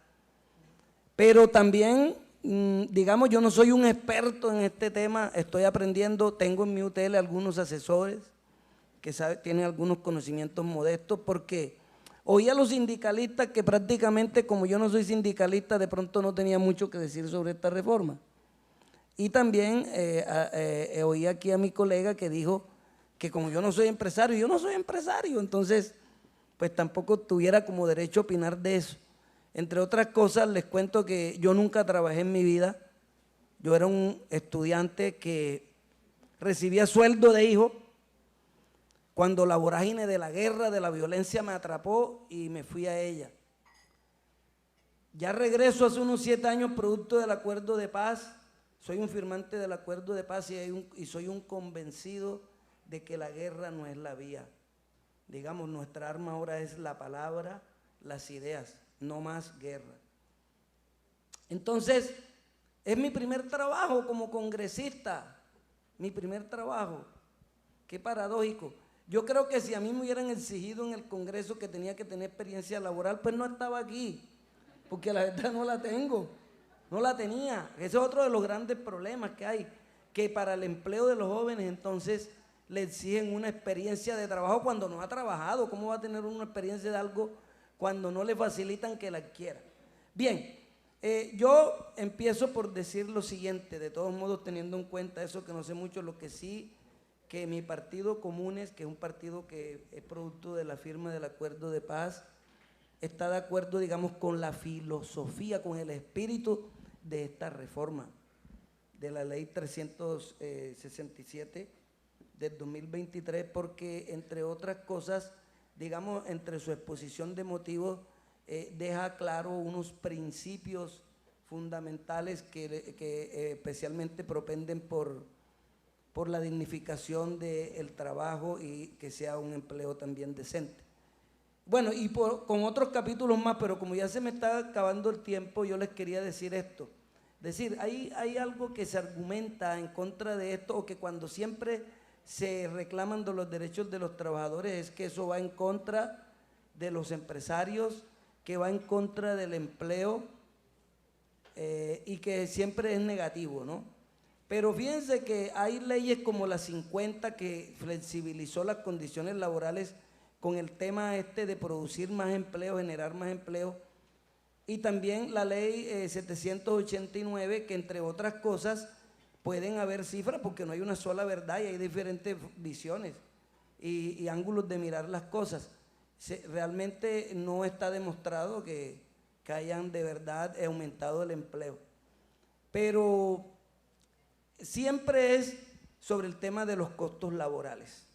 pero también… digamos, yo no soy un experto en este tema, estoy aprendiendo, tengo en mi UTL algunos asesores que tienen algunos conocimientos modestos, porque oí a los sindicalistas que prácticamente, como yo no soy sindicalista, de pronto no tenía mucho que decir sobre esta reforma. Y también oí aquí a mi colega que dijo que como yo no soy empresario, entonces pues tampoco tuviera como derecho a opinar de eso. Entre otras cosas, les cuento que yo nunca trabajé en mi vida. Yo era un estudiante que recibía sueldo de hijo cuando la vorágine de la guerra, de la violencia me atrapó y me fui a ella. Ya regreso hace unos 7 años producto del acuerdo de paz. Soy un firmante del acuerdo de paz y soy un convencido de que la guerra no es la vía. Digamos, nuestra arma ahora es la palabra, las ideas, no más guerra. Entonces, es mi primer trabajo como congresista, mi primer trabajo. Qué paradójico. Yo creo que si a mí me hubieran exigido en el Congreso que tenía que tener experiencia laboral, pues no estaba aquí, porque la verdad no la tengo, no la tenía. Ese es otro de los grandes problemas que hay, que para el empleo de los jóvenes entonces le exigen una experiencia de trabajo cuando no ha trabajado. ¿Cómo va a tener una experiencia de algo cuando no le facilitan que la adquiera? Bien, yo empiezo por decir lo siguiente, de todos modos teniendo en cuenta eso que no sé mucho, lo que sí, que mi partido Comunes, que es un partido que es producto de la firma del acuerdo de paz, está de acuerdo, digamos, con la filosofía, con el espíritu de esta reforma de la ley 367 del 2023, porque entre otras cosas, digamos, entre su exposición de motivos, deja claro unos principios fundamentales que especialmente propenden por la dignificación del trabajo y que sea un empleo también decente. Bueno, y con otros capítulos más, pero como ya se me está acabando el tiempo, yo les quería decir esto. Es decir, hay algo que se argumenta en contra de esto, o que cuando siempre se reclaman de los derechos de los trabajadores, es que eso va en contra de los empresarios, que va en contra del empleo y que siempre es negativo, ¿no? Pero fíjense que hay leyes como la 50 que flexibilizó las condiciones laborales con el tema de producir más empleo, generar más empleo, y también la ley 789 que entre otras cosas pueden haber cifras porque no hay una sola verdad y hay diferentes visiones y ángulos de mirar las cosas. Realmente no está demostrado que hayan de verdad aumentado el empleo, pero siempre es sobre el tema de los costos laborales.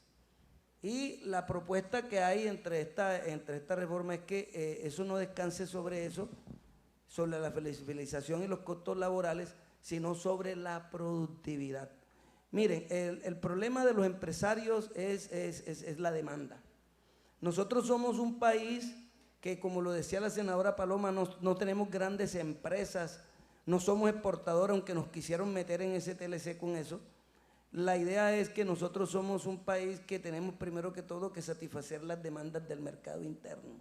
Y la propuesta que hay entre esta reforma es que eso no descanse sobre eso, sobre la flexibilización y los costos laborales, sino sobre la productividad. Miren, el problema de los empresarios es la demanda. Nosotros somos un país que, como lo decía la senadora Paloma, no tenemos grandes empresas, no somos exportadores, aunque nos quisieron meter en ese TLC con eso. La idea es que nosotros somos un país que tenemos primero que todo que satisfacer las demandas del mercado interno.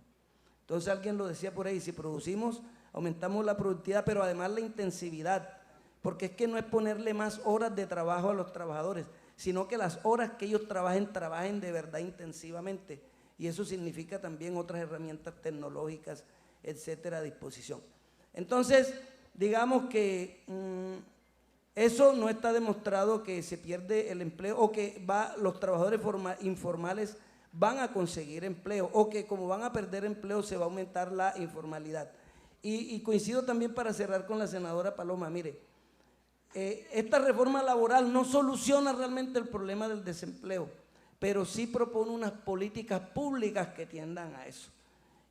Entonces alguien lo decía por ahí, si producimos, aumentamos la productividad, pero además la intensividad, porque es que no es ponerle más horas de trabajo a los trabajadores, sino que las horas que ellos trabajen de verdad intensivamente, y eso significa también otras herramientas tecnológicas, etcétera, a disposición. Entonces, digamos que eso no está demostrado que se pierde el empleo o que los trabajadores informales van a conseguir empleo o que como van a perder empleo se va a aumentar la informalidad. Y coincido también para cerrar con la senadora Paloma, mire, esta reforma laboral no soluciona realmente el problema del desempleo, pero sí propone unas políticas públicas que tiendan a eso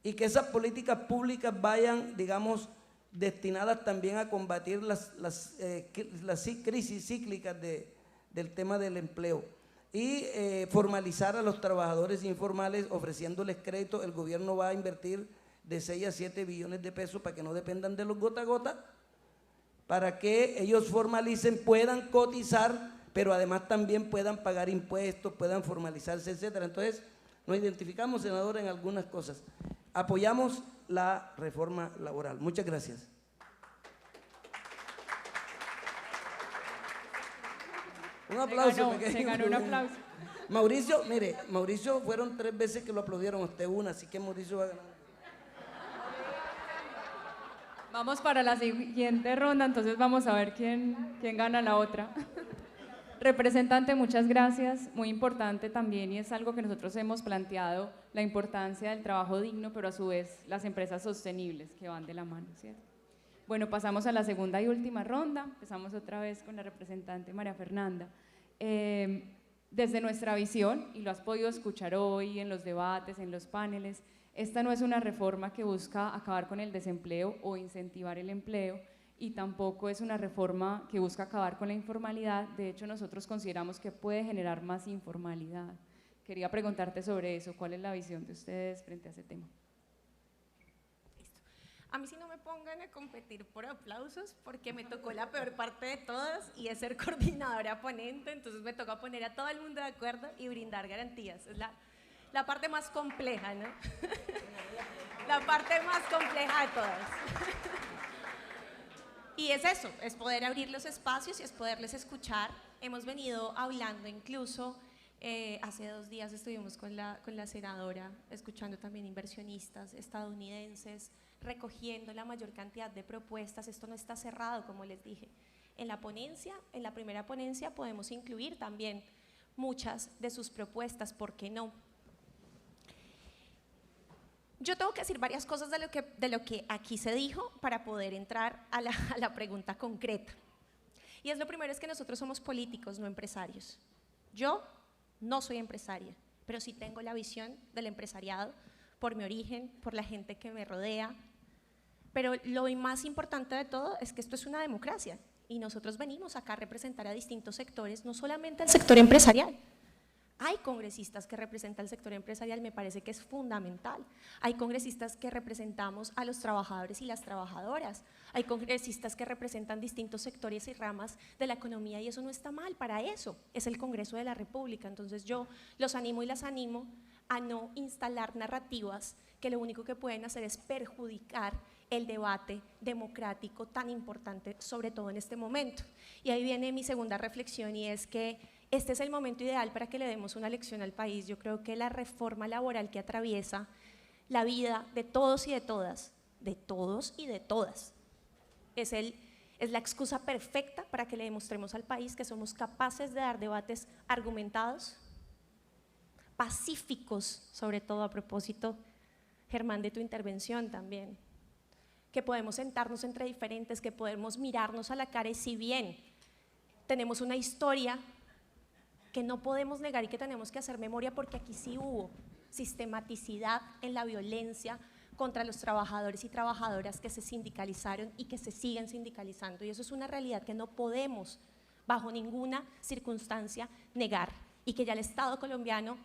y que esas políticas públicas vayan, digamos, destinadas también a combatir las crisis cíclicas del tema del empleo y formalizar a los trabajadores informales ofreciéndoles crédito. El gobierno va a invertir de 6 a 7 billones de pesos para que no dependan de los gota a gota, para que ellos formalicen, puedan cotizar, pero además también puedan pagar impuestos, puedan formalizarse, etcétera. Entonces, nos identificamos, senadora, en algunas cosas. Apoyamos la reforma laboral. Muchas gracias. Un aplauso. Se ganó un aplauso. Mauricio, mire, Mauricio fueron 3 veces que lo aplaudieron, usted una, así que Mauricio va a ganar. Vamos para la siguiente ronda, entonces vamos a ver quién gana la otra. Representante, muchas gracias. Muy importante también, y es algo que nosotros hemos planteado, la importancia del trabajo digno, pero a su vez las empresas sostenibles que van de la mano, ¿cierto? Bueno, pasamos a la segunda y última ronda. Empezamos otra vez con la representante María Fernanda. Desde nuestra visión, y lo has podido escuchar hoy en los debates, en los paneles, esta no es una reforma que busca acabar con el desempleo o incentivar el empleo, y tampoco es una reforma que busca acabar con la informalidad. De hecho, nosotros consideramos que puede generar más informalidad. Quería preguntarte sobre eso, ¿cuál es la visión de ustedes frente a ese tema? A mí sí no me pongan a competir por aplausos porque me tocó la peor parte de todas y es ser coordinadora ponente, entonces me toca poner a todo el mundo de acuerdo y brindar garantías. Es la parte más compleja, ¿no? La parte más compleja de todas. Y es eso, es poder abrir los espacios y es poderles escuchar. Hemos venido hablando incluso, hace 2 días estuvimos con la senadora, escuchando también inversionistas estadounidenses, recogiendo la mayor cantidad de propuestas. Esto no está cerrado, como les dije. En la ponencia, en la primera ponencia, podemos incluir también muchas de sus propuestas, ¿por qué no? Yo tengo que decir varias cosas de lo que aquí se dijo para poder entrar a la pregunta concreta. Y es lo primero, es que nosotros somos políticos, no empresarios. Yo no soy empresaria, pero sí tengo la visión del empresariado por mi origen, por la gente que me rodea. Pero lo más importante de todo es que esto es una democracia y nosotros venimos acá a representar a distintos sectores, no solamente al sector empresarial. Hay congresistas que representan el sector empresarial, me parece que es fundamental. Hay congresistas que representamos a los trabajadores y las trabajadoras. Hay congresistas que representan distintos sectores y ramas de la economía y eso no está mal, para eso es el Congreso de la República. Entonces yo los animo y las animo a no instalar narrativas que lo único que pueden hacer es perjudicar el debate democrático tan importante, sobre todo en este momento. Y ahí viene mi segunda reflexión y es que este es el momento ideal para que le demos una lección al país. Yo creo que la reforma laboral que atraviesa la vida de todos y de todas, es la excusa perfecta para que le demostremos al país que somos capaces de dar debates argumentados, pacíficos, sobre todo a propósito, Germán, de tu intervención también, que podemos sentarnos entre diferentes, que podemos mirarnos a la cara y si bien tenemos una historia que no podemos negar y que tenemos que hacer memoria porque aquí sí hubo sistematicidad en la violencia contra los trabajadores y trabajadoras que se sindicalizaron y que se siguen sindicalizando y eso es una realidad que no podemos bajo ninguna circunstancia negar y que ya el Estado colombiano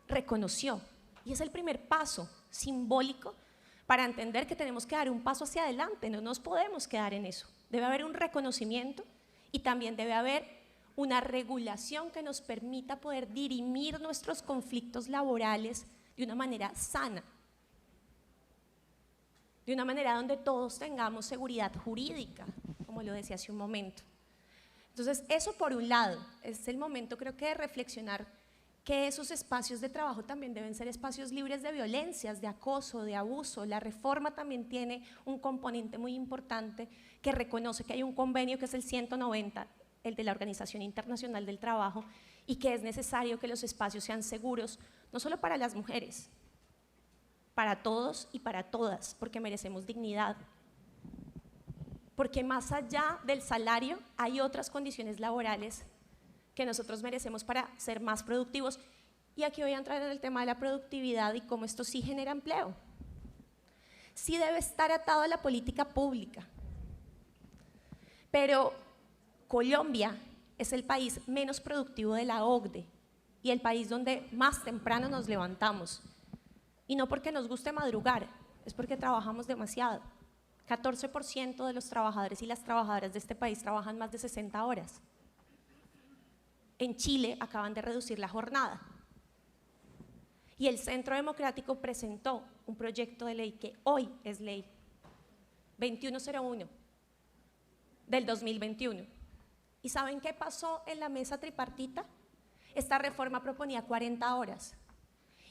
reconoció y es el primer paso simbólico para entender que tenemos que dar un paso hacia adelante, no nos podemos quedar en eso, debe haber un reconocimiento y también debe haber una regulación que nos permita poder dirimir nuestros conflictos laborales de una manera sana, de una manera donde todos tengamos seguridad jurídica, como lo decía hace un momento. Entonces, eso por un lado, es el momento creo que de reflexionar que esos espacios de trabajo también deben ser espacios libres de violencias, de acoso, de abuso. La reforma también tiene un componente muy importante que reconoce que hay un convenio que es el 190, el de la Organización Internacional del Trabajo, y que es necesario que los espacios sean seguros, no solo para las mujeres, para todos y para todas, porque merecemos dignidad. Porque más allá del salario hay otras condiciones laborales que nosotros merecemos para ser más productivos. Y aquí voy a entrar en el tema de la productividad y cómo esto sí genera empleo. Sí debe estar atado a la política pública, pero Colombia es el país menos productivo de la OCDE y el país donde más temprano nos levantamos. Y no porque nos guste madrugar, es porque trabajamos demasiado. 14% de los trabajadores y las trabajadoras de este país trabajan más de 60 horas. En Chile acaban de reducir la jornada. Y el Centro Democrático presentó un proyecto de ley que hoy es ley, 2101 del 2021. ¿Y saben qué pasó en la mesa tripartita? Esta reforma proponía 40 horas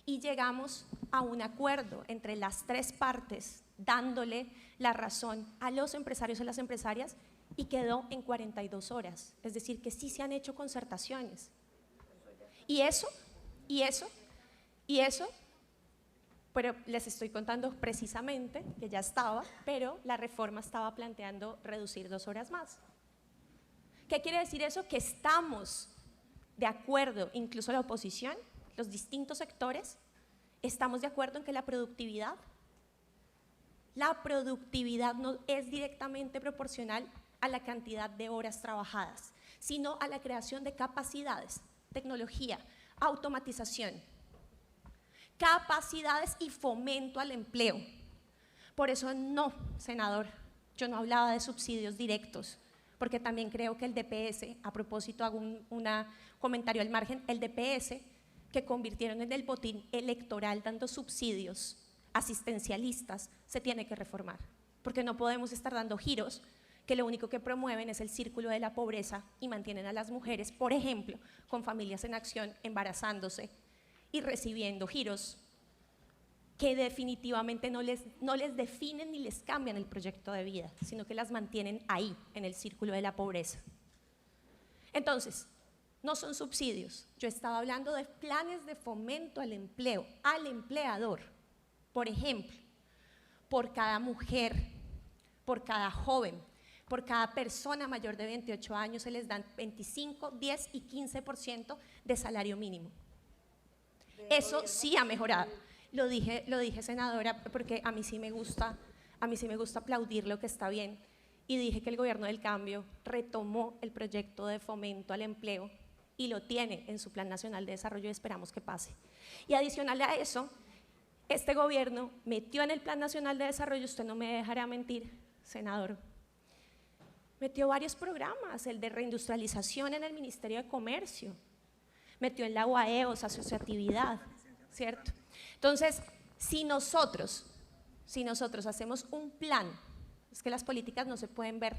y llegamos a un acuerdo entre las 3 partes dándole la razón a los empresarios y a las empresarias y quedó en 42 horas, es decir, que sí se han hecho concertaciones. Y eso, pero les estoy contando precisamente que ya estaba, pero la reforma estaba planteando reducir 2 horas más. ¿Qué quiere decir eso? Que estamos de acuerdo, incluso la oposición, los distintos sectores, estamos de acuerdo en que la productividad no es directamente proporcional a la cantidad de horas trabajadas, sino a la creación de capacidades, tecnología, automatización, capacidades y fomento al empleo. Por eso no, senador, yo no hablaba de subsidios directos, porque también creo que el DPS, a propósito hago un comentario al margen, el DPS que convirtieron en el botín electoral dando subsidios asistencialistas, se tiene que reformar, porque no podemos estar dando giros que lo único que promueven es el círculo de la pobreza y mantienen a las mujeres, por ejemplo, con familias en acción, embarazándose y recibiendo giros que definitivamente no les definen ni les cambian el proyecto de vida, sino que las mantienen ahí, en el círculo de la pobreza. Entonces, no son subsidios, yo estaba hablando de planes de fomento al empleo, al empleador. Por ejemplo, por cada mujer, por cada joven, por cada persona mayor de 28 años se les dan 25, 10 y 15% de salario mínimo. Eso sí ha mejorado. Lo dije, senadora, porque a mí sí me gusta aplaudir lo que está bien. Y dije que el gobierno del cambio retomó el proyecto de fomento al empleo y lo tiene en su Plan Nacional de Desarrollo y esperamos que pase. Y adicional a eso, este gobierno metió en el Plan Nacional de Desarrollo, usted no me dejará mentir, senador, metió varios programas, el de reindustrialización en el Ministerio de Comercio, metió en la UAEOS, asociatividad, ¿cierto? Entonces, si nosotros hacemos un plan, es que las políticas no se pueden ver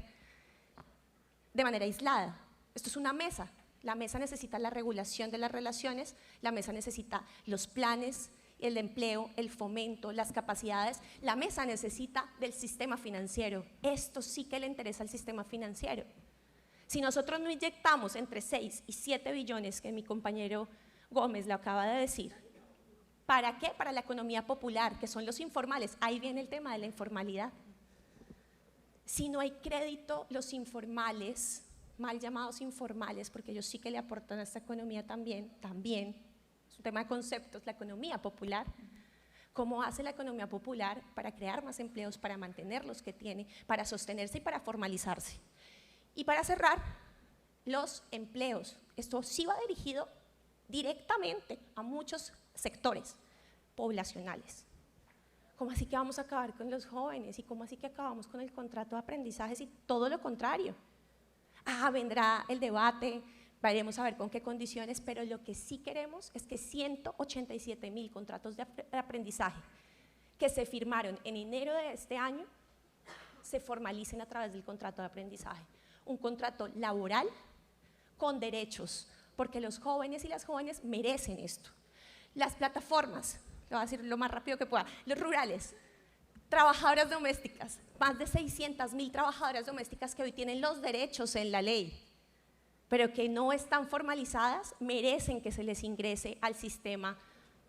de manera aislada, esto es una mesa, la mesa necesita la regulación de las relaciones, la mesa necesita los planes, el empleo, el fomento, las capacidades, la mesa necesita del sistema financiero. Esto sí que le interesa al sistema financiero. Si nosotros no inyectamos entre 6 y 7 billones, que mi compañero Gómez lo acaba de decir, ¿para qué? Para la economía popular, que son los informales. Ahí viene el tema de la informalidad. Si no hay crédito, los informales, mal llamados informales, porque ellos sí que le aportan a esta economía también, es un tema de conceptos, la economía popular. ¿Cómo hace la economía popular para crear más empleos, para mantener los que tiene, para sostenerse y para formalizarse? Y para cerrar, los empleos. Esto sí va dirigido directamente a muchos sectores poblacionales. ¿Cómo así que vamos a acabar con los jóvenes? ¿Y cómo así que acabamos con el contrato de aprendizaje? Y todo lo contrario. Vendrá el debate, veremos a ver con qué condiciones, pero lo que sí queremos es que 187,000 contratos de aprendizaje que se firmaron en enero de este año se formalicen a través del contrato de aprendizaje. Un contrato laboral con derechos, porque los jóvenes y las jóvenes merecen esto. Las plataformas, lo voy a decir lo más rápido que pueda, los rurales, trabajadoras domésticas, más de 600,000 trabajadoras domésticas que hoy tienen los derechos en la ley, pero que no están formalizadas, merecen que se les ingrese al sistema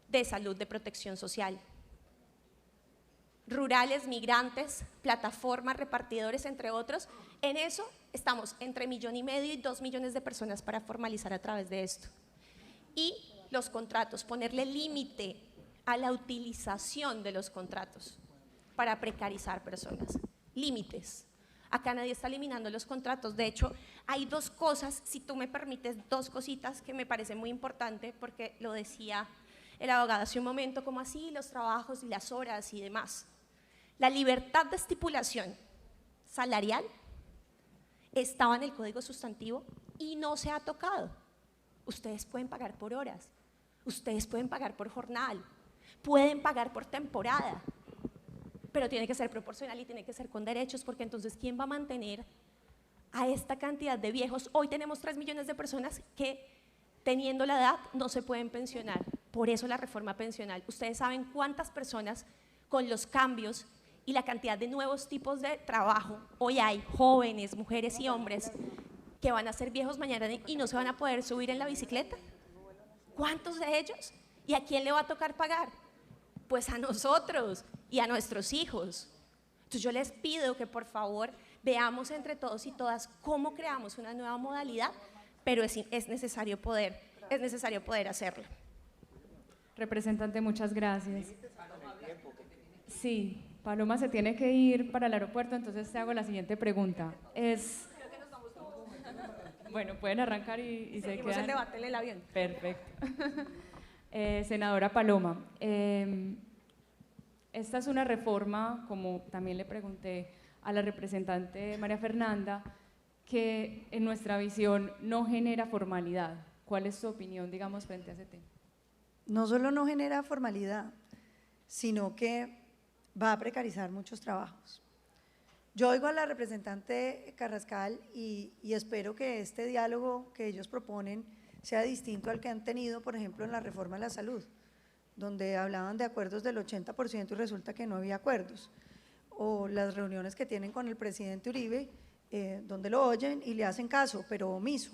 de salud de protección social. Rurales, migrantes, plataformas, repartidores, entre otros, en eso estamos entre 1,5 millones y 2 millones de personas para formalizar a través de esto. Y los contratos, ponerle límite a la utilización de los contratos para precarizar personas, límites. Acá nadie está eliminando los contratos, de hecho hay 2 cosas, si tú me permites, 2 cositas que me parecen muy importantes, porque lo decía el abogado hace un momento, como así los trabajos y las horas y demás. La libertad de estipulación salarial estaba en el Código Sustantivo y no se ha tocado. Ustedes pueden pagar por horas, ustedes pueden pagar por jornal, pueden pagar por temporada, pero tiene que ser proporcional y tiene que ser con derechos, porque entonces ¿quién va a mantener a esta cantidad de viejos? Hoy tenemos 3 millones de personas que teniendo la edad no se pueden pensionar, por eso la reforma pensional. Ustedes saben cuántas personas con los cambios y la cantidad de nuevos tipos de trabajo. Hoy hay jóvenes, mujeres y hombres que van a ser viejos mañana y no se van a poder subir en la bicicleta. ¿Cuántos de ellos? ¿Y a quién le va a tocar pagar? Pues a nosotros y a nuestros hijos. Entonces yo les pido que por favor veamos entre todos y todas cómo creamos una nueva modalidad, pero es necesario poder hacerlo. Representante, muchas gracias. Sí, Paloma se tiene que ir para el aeropuerto, entonces te hago la siguiente pregunta. Bueno, pueden arrancar y se quedan. El debate en el avión. Perfecto. Senadora Paloma, esta es una reforma, como también le pregunté a la representante María Fernanda, que en nuestra visión no genera formalidad. ¿Cuál es su opinión, digamos, frente a ese tema? No solo no genera formalidad, sino que va a precarizar muchos trabajos. Yo oigo a la representante Carrascal y espero que este diálogo que ellos proponen sea distinto al que han tenido, por ejemplo, en la reforma de la salud, donde hablaban de acuerdos del 80% y resulta que no había acuerdos, o las reuniones que tienen con el presidente Uribe, donde lo oyen y le hacen caso, pero omiso.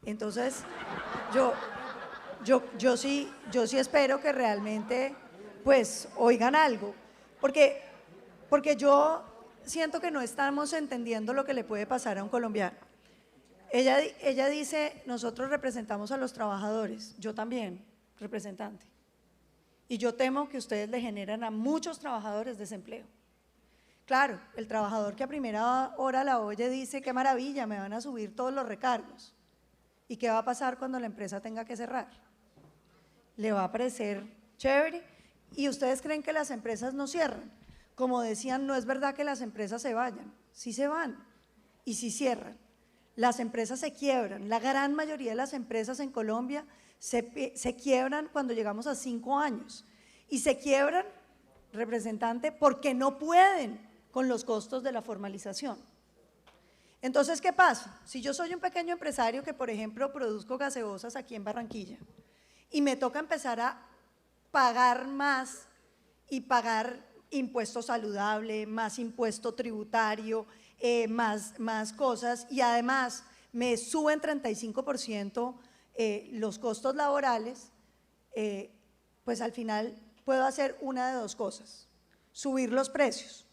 Entonces, yo sí espero que realmente pues oigan algo, porque yo siento que no estamos entendiendo lo que le puede pasar a un colombiano. Ella dice, nosotros representamos a los trabajadores, yo también, representante, y yo temo que ustedes le generan a muchos trabajadores desempleo. Claro, el trabajador que a primera hora la oye dice, qué maravilla, me van a subir todos los recargos. ¿Y qué va a pasar cuando la empresa tenga que cerrar? Le va a parecer chévere. ¿Y ustedes creen que las empresas no cierran? Como decían, no es verdad que las empresas se vayan, sí se van y sí cierran. Las empresas se quiebran, la gran mayoría de las empresas en Colombia se quiebran cuando llegamos a 5 años y se quiebran, representante, porque no pueden con los costos de la formalización. Entonces, ¿qué pasa? Si yo soy un pequeño empresario que, por ejemplo, produzco gaseosas aquí en Barranquilla y me toca empezar a pagar más y pagar impuesto saludable, más impuesto tributario, más cosas, y además me suben 35% los costos laborales, pues al final puedo hacer una de dos cosas: subir los precios.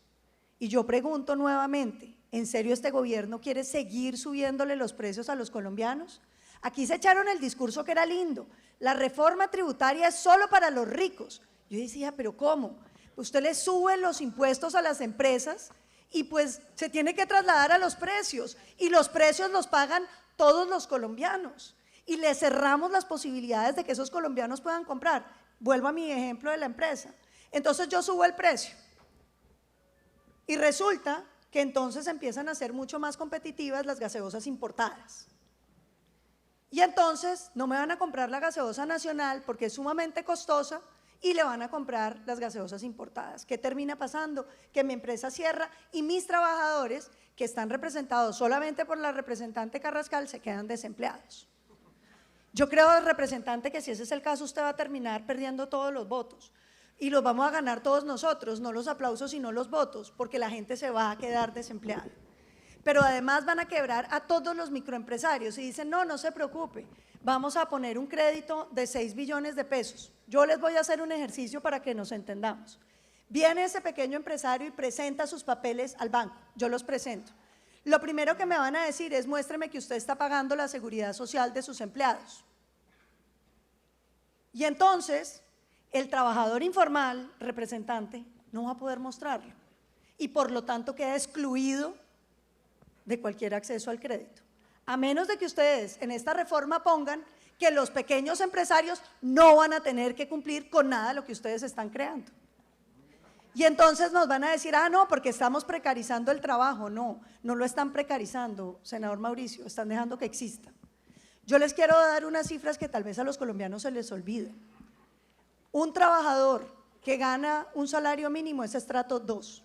Y yo pregunto nuevamente, ¿en serio este gobierno quiere seguir subiéndole los precios a los colombianos? Aquí se echaron el discurso que era lindo, la reforma tributaria es solo para los ricos. Yo decía, ¿pero cómo? Usted le sube los impuestos a las empresas y pues se tiene que trasladar a los precios, y los precios los pagan todos los colombianos, y le cerramos las posibilidades de que esos colombianos puedan comprar. Vuelvo a mi ejemplo de la empresa. Entonces yo subo el precio y resulta que entonces empiezan a ser mucho más competitivas las gaseosas importadas. Y entonces no me van a comprar la gaseosa nacional porque es sumamente costosa y le van a comprar las gaseosas importadas. ¿Qué termina pasando? Que mi empresa cierra y mis trabajadores, que están representados solamente por la representante Carrascal, se quedan desempleados. Yo creo, representante, que si ese es el caso, usted va a terminar perdiendo todos los votos y los vamos a ganar todos nosotros, no los aplausos sino los votos, porque la gente se va a quedar desempleada. Pero además van a quebrar a todos los microempresarios y dicen, no, no se preocupe, vamos a poner un crédito de 6 billones de pesos. Yo les voy a hacer un ejercicio para que nos entendamos. Viene ese pequeño empresario y presenta sus papeles al banco, yo los presento. Lo primero que me van a decir es, muéstreme que usted está pagando la seguridad social de sus empleados. Y entonces, el trabajador informal, representante, no va a poder mostrarlo y por lo tanto queda excluido de cualquier acceso al crédito, a menos de que ustedes en esta reforma pongan que los pequeños empresarios no van a tener que cumplir con nada de lo que ustedes están creando. Y entonces nos van a decir, ah, no, porque estamos precarizando el trabajo. No, no lo están precarizando, senador Mauricio, están dejando que exista. Yo les quiero dar unas cifras que tal vez a los colombianos se les olviden. Un trabajador que gana un salario mínimo es estrato 2.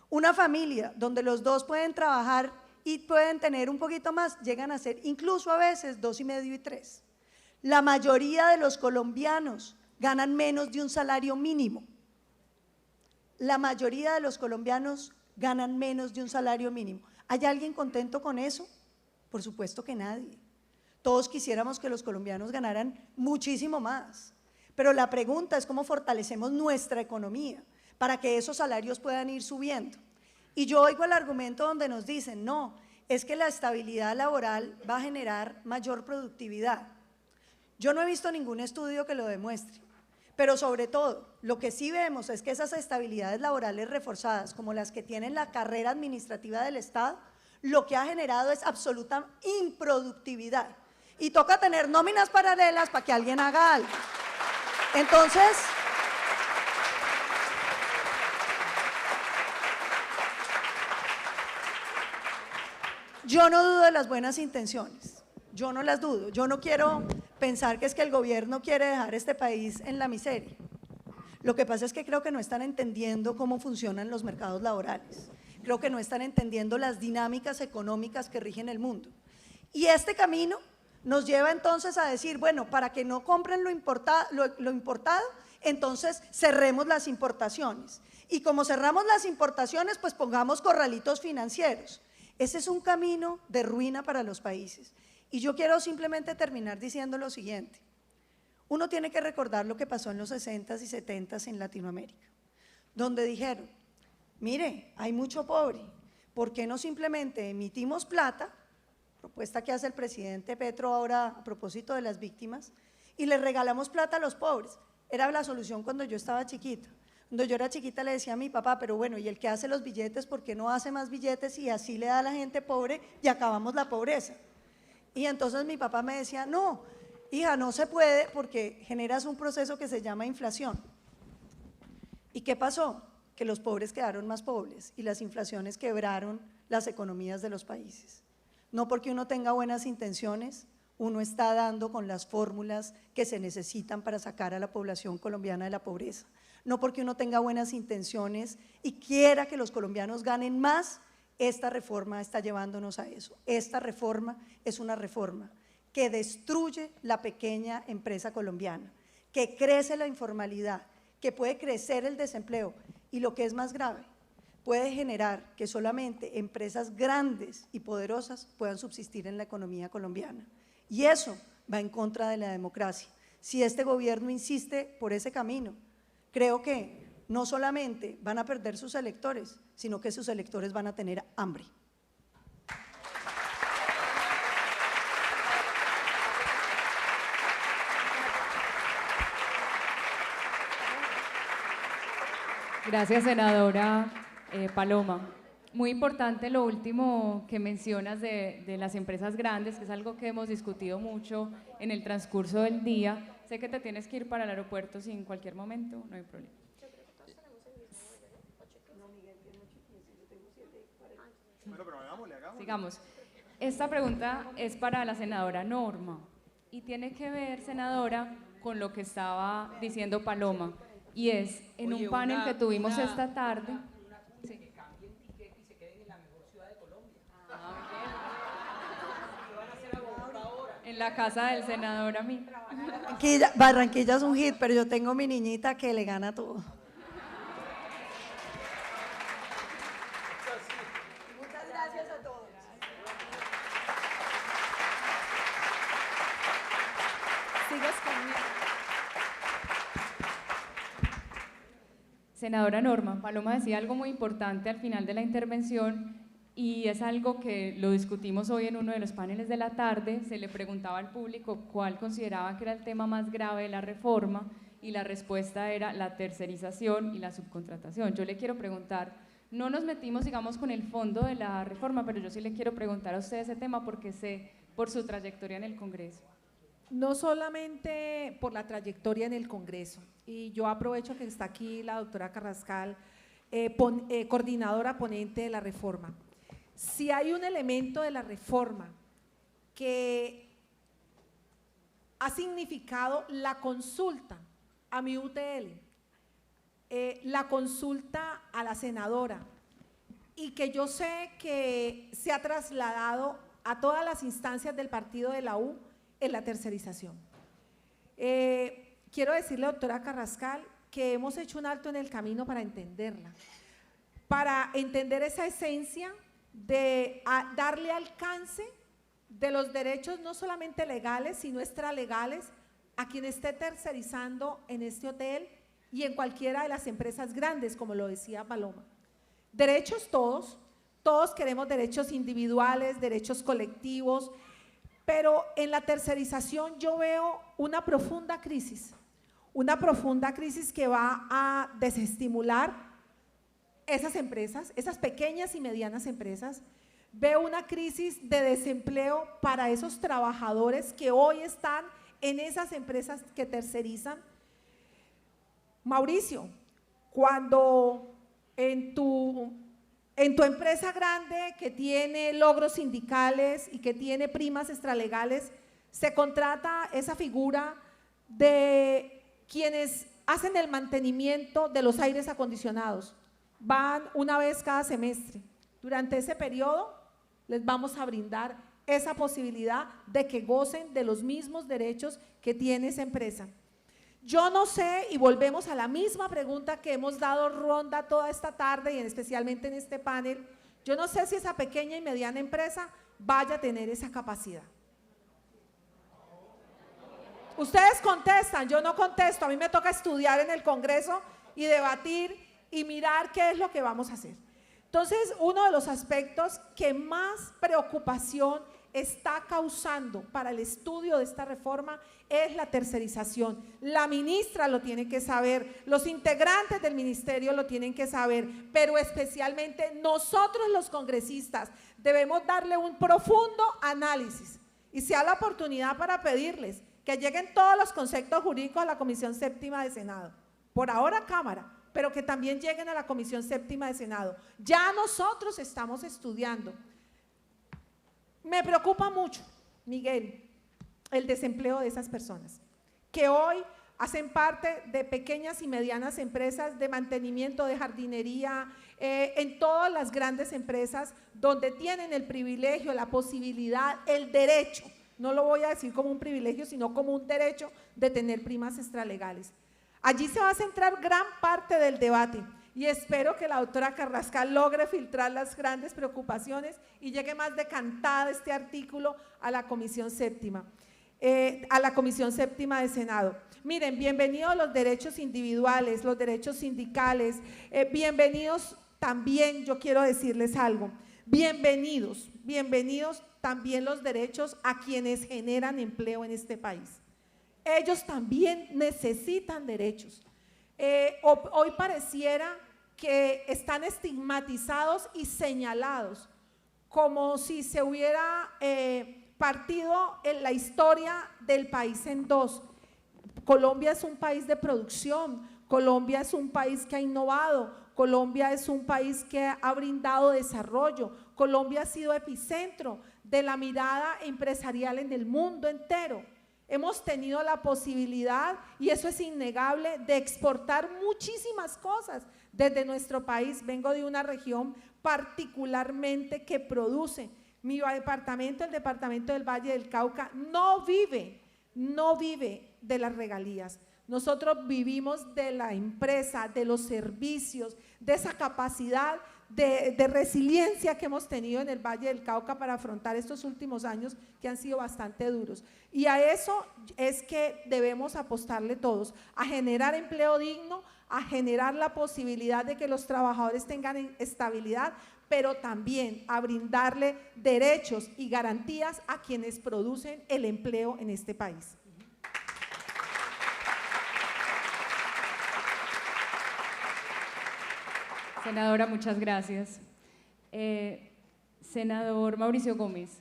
Una familia donde los dos pueden trabajar y pueden tener un poquito más, llegan a ser incluso a veces 2,5 y 3. La mayoría de los colombianos ganan menos de un salario mínimo. la mayoría de los colombianos ganan menos de un salario mínimo. ¿Hay alguien contento con eso? Por supuesto que nadie. Todos quisiéramos que los colombianos ganaran muchísimo más, pero la pregunta es cómo fortalecemos nuestra economía para que esos salarios puedan ir subiendo. Y yo oigo el argumento donde nos dicen, no, es que la estabilidad laboral va a generar mayor productividad. Yo no he visto ningún estudio que lo demuestre, pero sobre todo, lo que sí vemos es que esas estabilidades laborales reforzadas, como las que tienen la carrera administrativa del Estado, lo que ha generado es absoluta improductividad. Y toca tener nóminas paralelas para que alguien haga algo. Entonces, yo no dudo de las buenas intenciones, yo no las dudo, yo no quiero pensar que es que el gobierno quiere dejar este país en la miseria. Lo que pasa es que creo que no están entendiendo cómo funcionan los mercados laborales, creo que no están entendiendo las dinámicas económicas que rigen el mundo. Y este camino nos lleva entonces a decir, bueno, para que no compren lo importado, entonces cerremos las importaciones. Y como cerramos las importaciones, pues pongamos corralitos financieros. Ese es un camino de ruina para los países. Y yo quiero simplemente terminar diciendo lo siguiente. Uno tiene que recordar lo que pasó en los 60s y 70s en Latinoamérica, donde dijeron, mire, hay mucho pobre, ¿por qué no simplemente emitimos plata? Propuesta que hace el presidente Petro ahora a propósito de las víctimas, y le regalamos plata a los pobres. Era la solución cuando yo estaba chiquita. Cuando yo era chiquita le decía a mi papá, pero bueno, ¿y el que hace los billetes, por qué no hace más billetes y así le da a la gente pobre y acabamos la pobreza? Y entonces mi papá me decía, no, hija, no se puede porque generas un proceso que se llama inflación. ¿Y qué pasó? Que los pobres quedaron más pobres y las inflaciones quebraron las economías de los países. No porque uno tenga buenas intenciones, uno está dando con las fórmulas que se necesitan para sacar a la población colombiana de la pobreza. No porque uno tenga buenas intenciones y quiera que los colombianos ganen más, esta reforma está llevándonos a eso. Esta reforma es una reforma que destruye la pequeña empresa colombiana, que crece la informalidad, que puede crecer el desempleo y lo que es más grave, puede generar que solamente empresas grandes y poderosas puedan subsistir en la economía colombiana. Y eso va en contra de la democracia. Si este gobierno insiste por ese camino, creo que no solamente van a perder sus electores, sino que sus electores van a tener hambre. Gracias, senadora Paloma. Muy importante lo último que mencionas de las empresas grandes, que es algo que hemos discutido mucho en el transcurso del día. Sé que te tienes que ir para el aeropuerto en cualquier momento, no hay problema. Sigamos. Esta pregunta es para la senadora Norma y tiene que ver, senadora, con lo que estaba diciendo Paloma, y es en un panel que tuvimos esta tarde. Sí. Que cambien tiquete y se queden en la mejor ciudad de Colombia. En la casa del senador a mí. Barranquilla es un hit, pero yo tengo mi niñita que le gana todo. Muchas gracias a todos. Sigues conmigo. Senadora Norma, Paloma decía algo muy importante al final de la intervención y es algo que lo discutimos hoy en uno de los paneles de la tarde. Se le preguntaba al público cuál consideraba que era el tema más grave de la reforma y la respuesta era la tercerización y la subcontratación. Yo le quiero preguntar, no nos metimos, digamos, con el fondo de la reforma, pero yo sí le quiero preguntar a usted ese tema porque sé por su trayectoria en el Congreso. No solamente por la trayectoria en el Congreso, y yo aprovecho que está aquí la doctora Carrascal, coordinadora ponente de la reforma. Si hay un elemento de la reforma que ha significado la consulta a mi UTL, la consulta a la senadora, y que yo sé que se ha trasladado a todas las instancias del partido de la U, en la tercerización. Quiero decirle, doctora Carrascal, que hemos hecho un alto en el camino para entenderla, para entender esa esencia de darle alcance de los derechos no solamente legales, sino extralegales a quien esté tercerizando en este hotel y en cualquiera de las empresas grandes, como lo decía Paloma. Derechos todos queremos derechos individuales, derechos colectivos, pero en la tercerización yo veo una profunda crisis que va a desestimular esas empresas, esas pequeñas y medianas empresas. Veo una crisis de desempleo para esos trabajadores que hoy están en esas empresas que tercerizan. Mauricio, cuando en tu empresa grande que tiene logros sindicales y que tiene primas extralegales, se contrata esa figura de quienes hacen el mantenimiento de los aires acondicionados. Van una vez cada semestre. Durante ese periodo les vamos a brindar esa posibilidad de que gocen de los mismos derechos que tiene esa empresa. Yo no sé, y volvemos a la misma pregunta que hemos dado ronda toda esta tarde y especialmente en este panel, yo no sé si esa pequeña y mediana empresa vaya a tener esa capacidad. Ustedes contestan, yo no contesto, a mí me toca estudiar en el Congreso y debatir y mirar qué es lo que vamos a hacer. Entonces, uno de los aspectos que más preocupación está causando para el estudio de esta reforma es la tercerización. La ministra lo tiene que saber, los integrantes del ministerio lo tienen que saber, pero especialmente nosotros los congresistas debemos darle un profundo análisis y sea la oportunidad para pedirles que lleguen todos los conceptos jurídicos a la Comisión Séptima de Senado, por ahora Cámara, pero que también lleguen a la Comisión Séptima de Senado. Ya nosotros estamos estudiando. Me preocupa mucho, Miguel, el desempleo de esas personas, que hoy hacen parte de pequeñas y medianas empresas de mantenimiento de jardinería, en todas las grandes empresas donde tienen el privilegio, la posibilidad, el derecho, no lo voy a decir como un privilegio, sino como un derecho de tener primas extralegales. Allí se va a centrar gran parte del debate y espero que la doctora Carrascal logre filtrar las grandes preocupaciones y llegue más decantada este artículo a la Comisión Séptima, de Senado. Miren, bienvenidos los derechos individuales, los derechos sindicales, bienvenidos también, yo quiero decirles algo, bienvenidos también los derechos a quienes generan empleo en este país. Ellos también necesitan derechos. Hoy pareciera que están estigmatizados y señalados como si se hubiera partido en la historia del país en dos. Colombia es un país de producción, Colombia es un país que ha innovado, Colombia es un país que ha brindado desarrollo, Colombia ha sido epicentro de la mirada empresarial en el mundo entero. Hemos tenido la posibilidad, y eso es innegable, de exportar muchísimas cosas desde nuestro país. Vengo de una región particularmente que produce. Mi departamento, el departamento del Valle del Cauca, no vive de las regalías. Nosotros vivimos de la empresa, de los servicios, de esa capacidad de resiliencia que hemos tenido en el Valle del Cauca para afrontar estos últimos años que han sido bastante duros. Y a eso es que debemos apostarle todos, a generar empleo digno, a generar la posibilidad de que los trabajadores tengan estabilidad, pero también a brindarle derechos y garantías a quienes producen el empleo en este país. Senadora, muchas gracias. Senador Mauricio Gómez,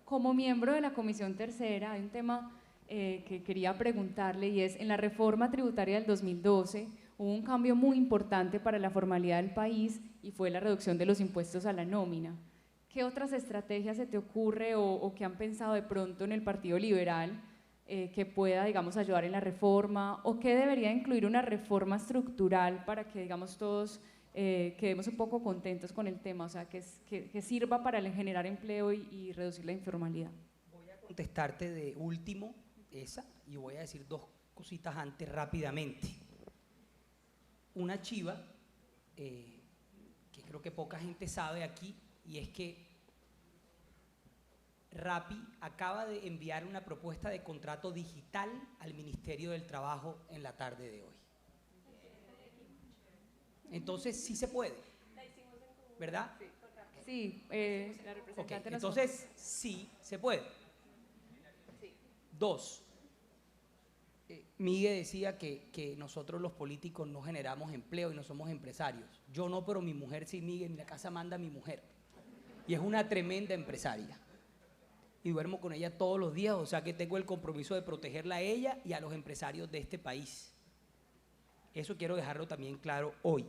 como miembro de la Comisión Tercera, hay un tema que quería preguntarle y es, en la reforma tributaria del 2012 hubo un cambio muy importante para la formalidad del país y fue la reducción de los impuestos a la nómina. ¿Qué otras estrategias se te ocurre o que han pensado de pronto en el Partido Liberal que pueda, digamos, ayudar en la reforma, o qué debería incluir una reforma estructural para que, digamos, todos quedemos un poco contentos con el tema, o sea, que sirva para generar empleo y reducir la informalidad? Voy a contestarte de último esa y voy a decir dos cositas antes rápidamente. una chiva que creo que poca gente sabe aquí, y es que Rappi acaba de enviar una propuesta de contrato digital al Ministerio del Trabajo en la tarde de hoy. Entonces sí se puede, ¿verdad? Sí, la representante Okay, nos entonces sí se puede. Dos, Miguel decía que nosotros los políticos no generamos empleo y no somos empresarios. Yo no, pero mi mujer sí, Miguel, en la casa manda mi mujer. Y es una tremenda empresaria. Y duermo con ella todos los días, o sea que tengo el compromiso de protegerla a ella y a los empresarios de este país. Eso quiero dejarlo también claro hoy.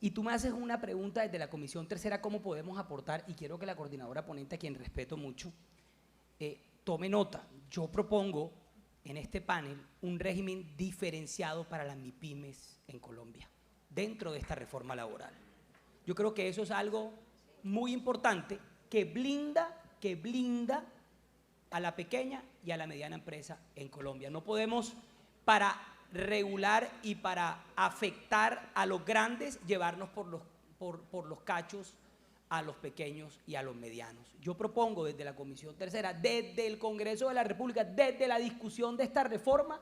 Y tú me haces una pregunta desde la Comisión Tercera, ¿cómo podemos aportar? Y quiero que la coordinadora ponente, a quien respeto mucho, tome nota. Yo propongo en este panel un régimen diferenciado para las MIPYMES en Colombia, dentro de esta reforma laboral. Yo creo que eso es algo muy importante que blinda a la pequeña y a la mediana empresa en Colombia. No podemos, para regular y para afectar a los grandes, llevarnos por los cachos a los pequeños y a los medianos. Yo propongo desde la Comisión Tercera, desde el Congreso de la República, desde la discusión de esta reforma,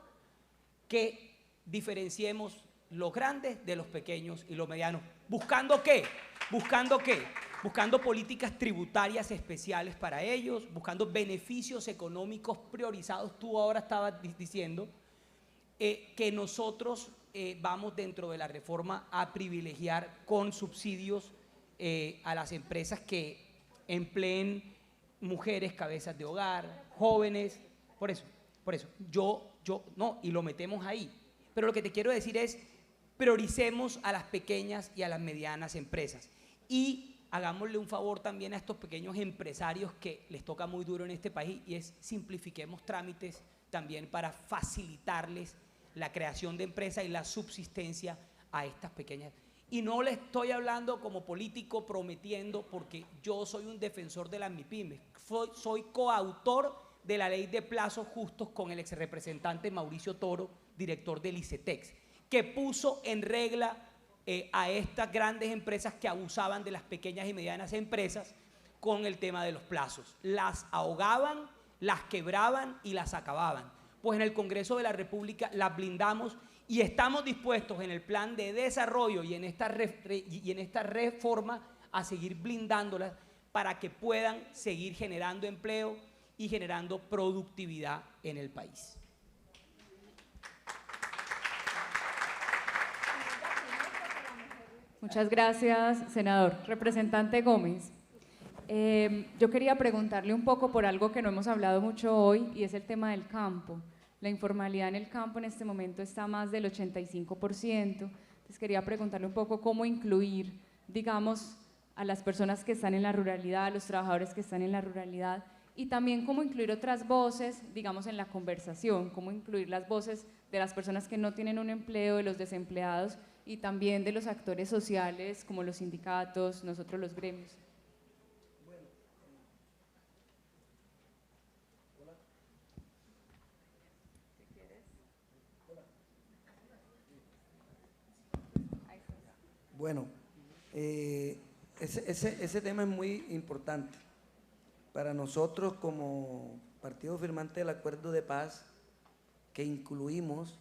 que diferenciemos los grandes de los pequeños y los medianos. ¿Buscando qué? ¿Buscando qué? Buscando políticas tributarias especiales para ellos, buscando beneficios económicos priorizados. Tú ahora estabas diciendo que nosotros vamos dentro de la reforma a privilegiar con subsidios a las empresas que empleen mujeres cabezas de hogar, jóvenes. Por eso, no, y lo metemos ahí. Pero lo que te quiero decir es, prioricemos a las pequeñas y a las medianas empresas. Y hagámosle un favor también a estos pequeños empresarios que les toca muy duro en este país, y es simplifiquemos trámites también para facilitarles la creación de empresas y la subsistencia a estas pequeñas. Y no le estoy hablando como político prometiendo, porque yo soy un defensor de las MIPYMES. Soy coautor de la ley de plazos justos con el exrepresentante Mauricio Toro, director del ICETEX, que puso en regla a estas grandes empresas que abusaban de las pequeñas y medianas empresas con el tema de los plazos. Las ahogaban, las quebraban y las acababan. Pues en el Congreso de la República las blindamos y estamos dispuestos en el plan de desarrollo y en esta reforma a seguir blindándolas para que puedan seguir generando empleo y generando productividad en el país. Muchas gracias, senador. Representante Gómez, yo quería preguntarle un poco por algo que no hemos hablado mucho hoy, y es el tema del campo. La informalidad en el campo en este momento está más del 85%. Entonces quería preguntarle un poco cómo incluir, digamos, a las personas que están en la ruralidad, a los trabajadores que están en la ruralidad, y también cómo incluir otras voces, digamos, en la conversación, cómo incluir las voces de las personas que no tienen un empleo, de los desempleados, y también de los actores sociales como los sindicatos, nosotros los gremios. Bueno, ese tema es muy importante. Para nosotros como partido firmante del Acuerdo de Paz, que incluimos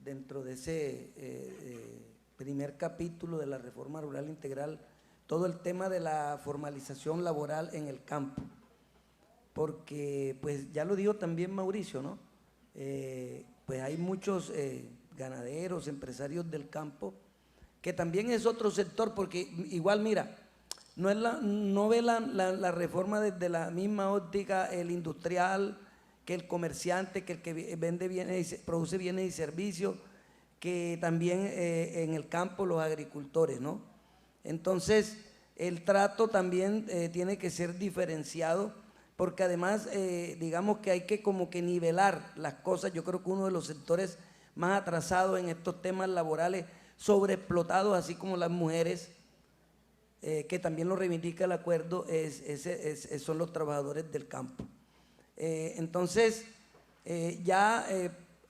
dentro de ese primer capítulo de la Reforma Rural Integral, todo el tema de la formalización laboral en el campo. Porque, pues ya lo dijo también Mauricio, ¿no? Pues hay muchos ganaderos, empresarios del campo, que también es otro sector, porque igual, mira, no ve la reforma desde la misma óptica el industrial, que el comerciante, que el que vende bienes, produce bienes y servicios, que también en el campo los agricultores, ¿no? Entonces, el trato también tiene que ser diferenciado, porque además, digamos que hay que como que nivelar las cosas. Yo creo que uno de los sectores más atrasados en estos temas laborales, sobreexplotados, así como las mujeres, que también lo reivindica el acuerdo, son los trabajadores del campo. Entonces,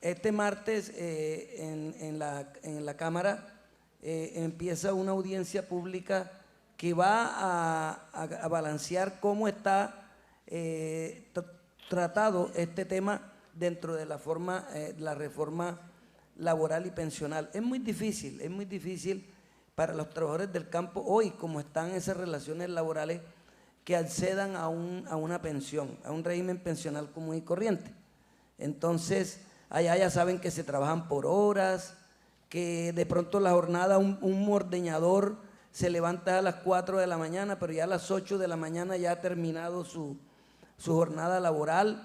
Este martes en la Cámara empieza una audiencia pública que va a balancear cómo está tratado este tema dentro de la reforma laboral y pensional. Es muy difícil para los trabajadores del campo hoy, como están esas relaciones laborales, que accedan a una pensión, a un régimen pensional común y corriente. Entonces, allá ya saben que se trabajan por horas, que de pronto la jornada, un ordeñador se levanta a las 4 de la mañana, pero ya a las 8 de la mañana ya ha terminado su jornada laboral.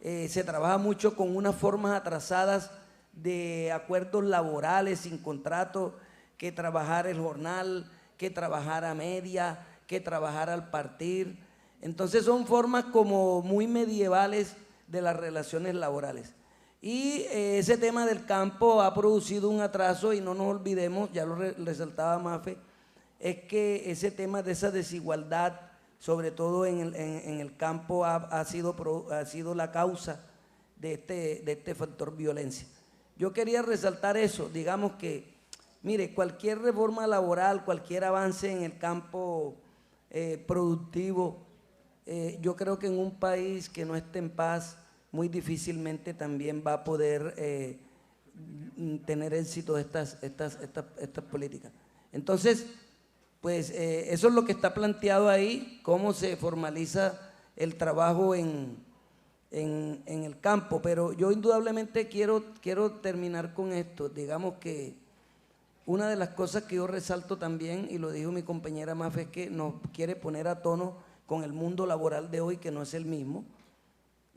Se trabaja mucho con unas formas atrasadas de acuerdos laborales sin contrato, que trabajar el jornal, que trabajar a media, que trabajar al partir. Entonces son formas como muy medievales de las relaciones laborales. Y ese tema del campo ha producido un atraso, y no nos olvidemos, ya lo resaltaba Mafe, es que ese tema de esa desigualdad, sobre todo en el campo, ha sido la causa de este factor violencia. Yo quería resaltar eso, digamos que, mire, cualquier reforma laboral, cualquier avance en el campo productivo, yo creo que en un país que no esté en paz, muy difícilmente también va a poder tener éxito estas políticas. Entonces, pues eso es lo que está planteado ahí, cómo se formaliza el trabajo en el campo. Pero yo indudablemente quiero terminar con esto. Digamos que una de las cosas que yo resalto también, y lo dijo mi compañera Mafe, es que nos quiere poner a tono con el mundo laboral de hoy, que no es el mismo,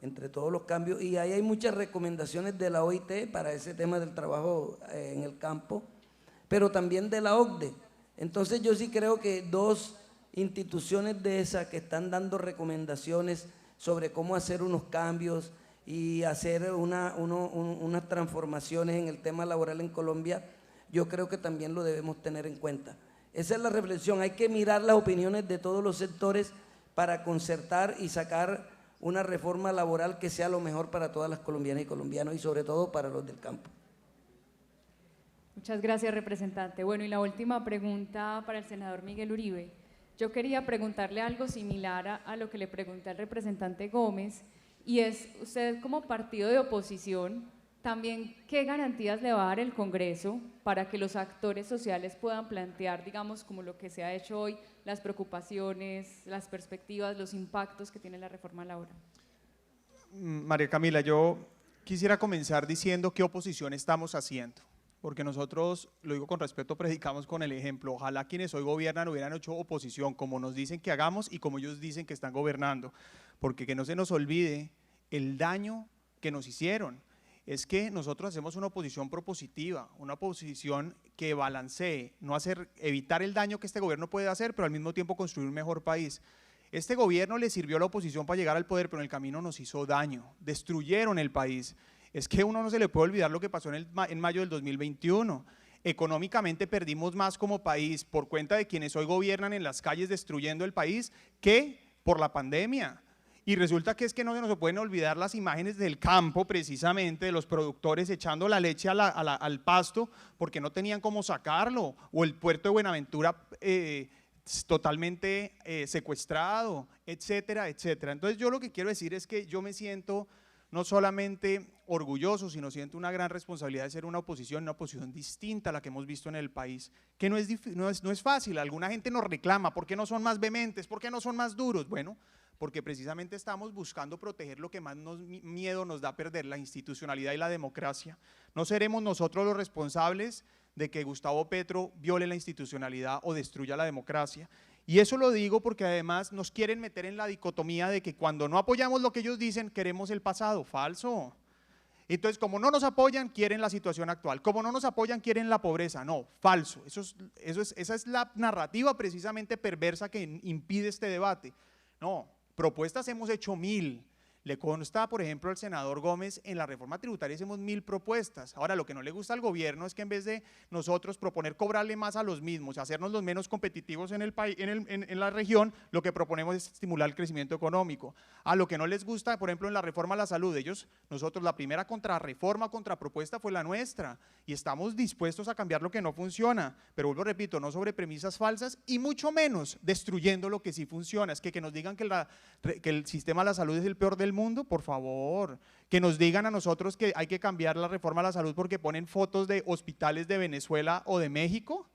entre todos los cambios, y ahí hay muchas recomendaciones de la OIT para ese tema del trabajo en el campo, pero también de la OCDE. Entonces yo sí creo que dos instituciones de esas que están dando recomendaciones sobre cómo hacer unos cambios y hacer unas transformaciones en el tema laboral en Colombia, yo creo que también lo debemos tener en cuenta. Esa es la reflexión, hay que mirar las opiniones de todos los sectores para concertar y sacar una reforma laboral que sea lo mejor para todas las colombianas y colombianos, y sobre todo para los del campo. Muchas gracias, representante. Bueno, y la última pregunta para el senador Miguel Uribe. Yo quería preguntarle algo similar a lo que le pregunté al representante Gómez, y es, usted como partido de oposición, también, ¿qué garantías le va a dar el Congreso para que los actores sociales puedan plantear, digamos, como lo que se ha hecho hoy, las preocupaciones, las perspectivas, los impactos que tiene la reforma laboral? María Camila, yo quisiera comenzar diciendo qué oposición estamos haciendo, porque nosotros, lo digo con respeto, predicamos con el ejemplo. Ojalá quienes hoy gobiernan hubieran hecho oposición, como nos dicen que hagamos y como ellos dicen que están gobernando, porque que no se nos olvide el daño que nos hicieron. Es que nosotros hacemos una oposición propositiva, una oposición que balancee, evitar el daño que este gobierno puede hacer, pero al mismo tiempo construir un mejor país. Este gobierno le sirvió a la oposición para llegar al poder, pero en el camino nos hizo daño, destruyeron el país. Es que a uno no se le puede olvidar lo que pasó en mayo del 2021. Económicamente perdimos más como país por cuenta de quienes hoy gobiernan en las calles destruyendo el país que por la pandemia. Y resulta que es que no se nos pueden olvidar las imágenes del campo, precisamente, de los productores echando la leche al pasto porque no tenían cómo sacarlo, o el puerto de Buenaventura totalmente secuestrado, etcétera, etcétera. Entonces yo lo que quiero decir es que yo me siento no solamente orgulloso, sino siento una gran responsabilidad de ser una oposición distinta a la que hemos visto en el país, que no es fácil. Alguna gente nos reclama, ¿por qué no son más vehementes? ¿Por qué no son más duros? Bueno, porque precisamente estamos buscando proteger lo que más miedo nos da perder, la institucionalidad y la democracia. No seremos nosotros los responsables de que Gustavo Petro viole la institucionalidad o destruya la democracia. Y eso lo digo porque además nos quieren meter en la dicotomía de que cuando no apoyamos lo que ellos dicen, queremos el pasado. Falso. Entonces, como no nos apoyan, quieren la situación actual. Como no nos apoyan, quieren la pobreza. No, falso. Esa es la narrativa precisamente perversa que impide este debate. No, propuestas hemos hecho 1000. Le consta, por ejemplo, al senador Gómez, en la reforma tributaria hicimos 1000 propuestas. Ahora, lo que no le gusta al gobierno es que en vez de nosotros proponer cobrarle más a los mismos, hacernos los menos competitivos en el país, en la región, lo que proponemos es estimular el crecimiento económico. A lo que no les gusta, por ejemplo, en la reforma a la salud, nosotros la primera contrarreforma, contrapropuesta fue la nuestra y estamos dispuestos a cambiar lo que no funciona, pero vuelvo, repito, no sobre premisas falsas y mucho menos destruyendo lo que sí funciona. Es que nos digan que el sistema de la salud es el peor del mundo, por favor, que nos digan a nosotros que hay que cambiar la reforma a la salud porque ponen fotos de hospitales de Venezuela o de México.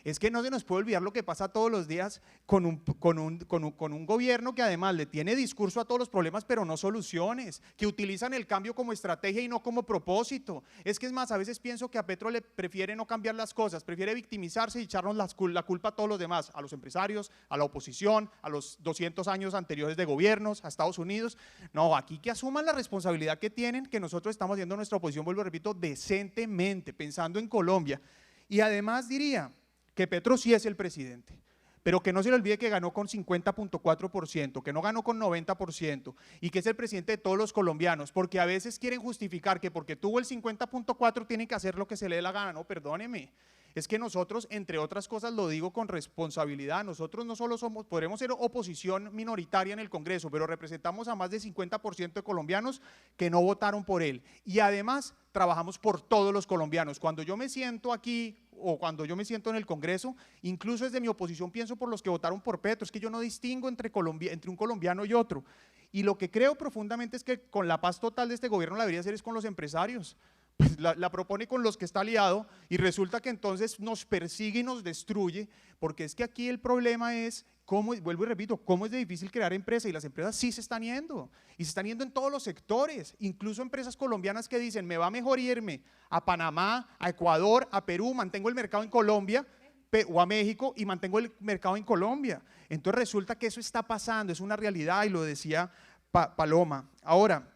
Es que no se nos puede olvidar lo que pasa todos los días con un gobierno que además le tiene discurso a todos los problemas, pero no soluciones, que utilizan el cambio como estrategia y no como propósito. Es que es más, a veces pienso que a Petro le prefiere no cambiar las cosas, prefiere victimizarse y echarnos la culpa a todos los demás, a los empresarios, a la oposición, a los 200 años anteriores de gobiernos, a Estados Unidos. No, aquí que asuman la responsabilidad que tienen, que nosotros estamos haciendo nuestra oposición, vuelvo, repito, decentemente, pensando en Colombia. Y además diría que Petro sí es el presidente, pero que no se le olvide que ganó con 50.4%, que no ganó con 90% y que es el presidente de todos los colombianos, porque a veces quieren justificar que porque tuvo el 50.4% tienen que hacer lo que se le dé la gana. No, perdóneme, es que nosotros, entre otras cosas, lo digo con responsabilidad, nosotros no solo podremos ser oposición minoritaria en el Congreso, pero representamos a más del 50% de colombianos que no votaron por él y además trabajamos por todos los colombianos. Cuando yo me siento aquí o cuando yo me siento en el Congreso, incluso desde mi oposición pienso por los que votaron por Petro, es que yo no distingo entre un colombiano y otro. Y lo que creo profundamente es que con la paz total de este gobierno la debería hacer es con los empresarios. Pues la propone con los que está aliado y resulta que entonces nos persigue y nos destruye, porque es que aquí el problema es cómo, vuelvo y repito, cómo es de difícil crear empresas y las empresas sí se están yendo y se están yendo en todos los sectores, incluso empresas colombianas que dicen me va mejor irme a Panamá, a Ecuador, a Perú, mantengo el mercado en Colombia o a México y mantengo el mercado en Colombia. Entonces resulta que eso está pasando, es una realidad y lo decía Paloma. Ahora,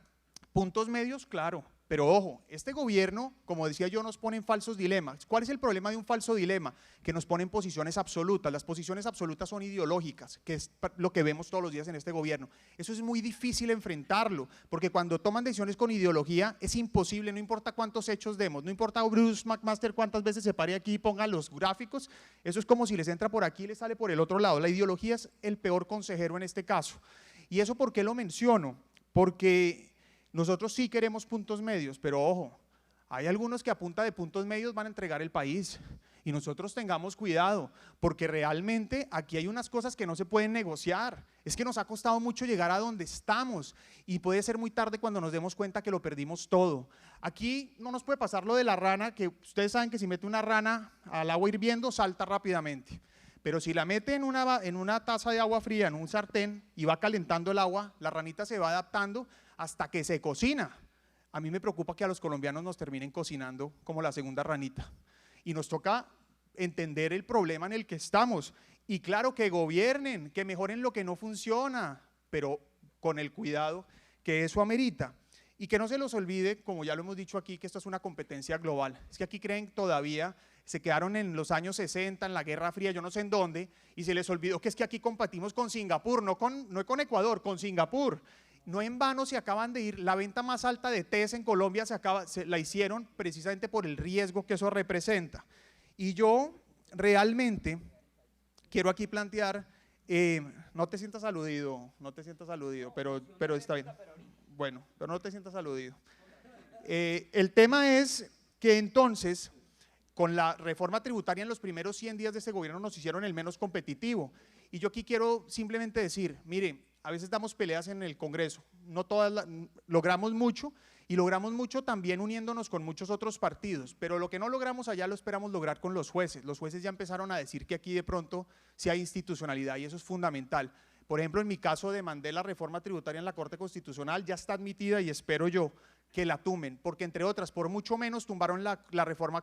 puntos medios, claro. Pero ojo, este gobierno, como decía yo, nos pone en falsos dilemas. ¿Cuál es el problema de un falso dilema? Que nos pone en posiciones absolutas. Las posiciones absolutas son ideológicas, que es lo que vemos todos los días en este gobierno. Eso es muy difícil enfrentarlo, porque cuando toman decisiones con ideología es imposible, no importa cuántos hechos demos, no importa Bruce McMaster cuántas veces se pare aquí y ponga los gráficos, eso es como si les entra por aquí y les sale por el otro lado. La ideología es el peor consejero en este caso. ¿Y eso por qué lo menciono? Porque nosotros sí queremos puntos medios, pero ojo, hay algunos que a punta de puntos medios van a entregar el país y nosotros tengamos cuidado, porque realmente aquí hay unas cosas que no se pueden negociar. Es que nos ha costado mucho llegar a donde estamos y puede ser muy tarde cuando nos demos cuenta que lo perdimos todo. Aquí no nos puede pasar lo de la rana, que ustedes saben que si mete una rana al agua hirviendo salta rápidamente. Pero si la mete en una taza de agua fría, en un sartén y va calentando el agua, la ranita se va adaptando hasta que se cocina. A mí me preocupa que a los colombianos nos terminen cocinando como la segunda ranita. Y nos toca entender el problema en el que estamos. Y claro, que gobiernen, que mejoren lo que no funciona, pero con el cuidado que eso amerita. Y que no se los olvide, como ya lo hemos dicho aquí, que esto es una competencia global. Es que aquí creen todavía, se quedaron en los años 60, en la Guerra Fría, yo no sé en dónde, y se les olvidó que es que aquí competimos con Singapur, no con Ecuador, con Singapur. No en vano se acaban de ir, la venta más alta de tés en Colombia la hicieron precisamente por el riesgo que eso representa. Y yo realmente quiero aquí plantear, no te sientas aludido, pero está bien. Bueno, pero no te sientas aludido. El tema es que entonces, con la reforma tributaria en los primeros 100 días de este gobierno nos hicieron el menos competitivo. Y yo aquí quiero simplemente decir, mire, a veces damos peleas en el Congreso, no todas logramos mucho y logramos mucho también uniéndonos con muchos otros partidos, pero lo que no logramos allá lo esperamos lograr con los jueces. Los jueces ya empezaron a decir que aquí de pronto sí hay institucionalidad y eso es fundamental. Por ejemplo, en mi caso demandé la reforma tributaria en la Corte Constitucional, ya está admitida y espero yo que la tumben, porque entre otras, por mucho menos tumbaron la reforma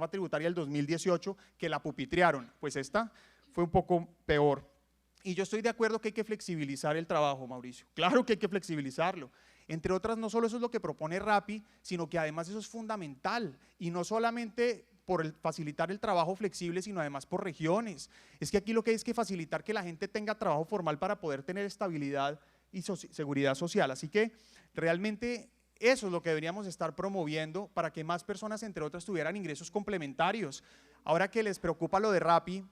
tributaria del 2018 que la pupitrearon, pues esta fue un poco peor. Y yo estoy de acuerdo que hay que flexibilizar el trabajo, Mauricio, claro que hay que flexibilizarlo. Entre otras, no solo eso es lo que propone Rappi, sino que además eso es fundamental y no solamente por facilitar el trabajo flexible, sino además por regiones. Es que aquí lo que hay es que facilitar que la gente tenga trabajo formal para poder tener estabilidad y seguridad social. Así que realmente eso es lo que deberíamos estar promoviendo para que más personas, entre otras, tuvieran ingresos complementarios. Ahora que les preocupa lo de Rappi,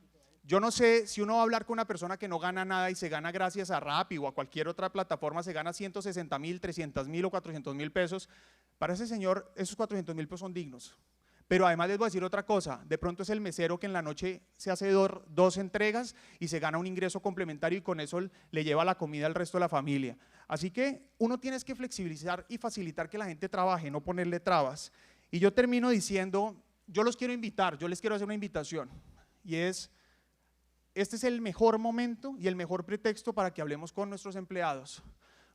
yo no sé si uno va a hablar con una persona que no gana nada y se gana gracias a Rappi o a cualquier otra plataforma, se gana 160.000, 300.000 o 400.000 pesos. Para ese señor, esos 400.000 pesos son dignos. Pero además les voy a decir otra cosa, de pronto es el mesero que en la noche se hace dos entregas y se gana un ingreso complementario y con eso le lleva la comida al resto de la familia. Así que uno tiene que flexibilizar y facilitar que la gente trabaje, no ponerle trabas. Y yo termino diciendo, yo los quiero invitar, yo les quiero hacer una invitación y es, este es el mejor momento y el mejor pretexto para que hablemos con nuestros empleados.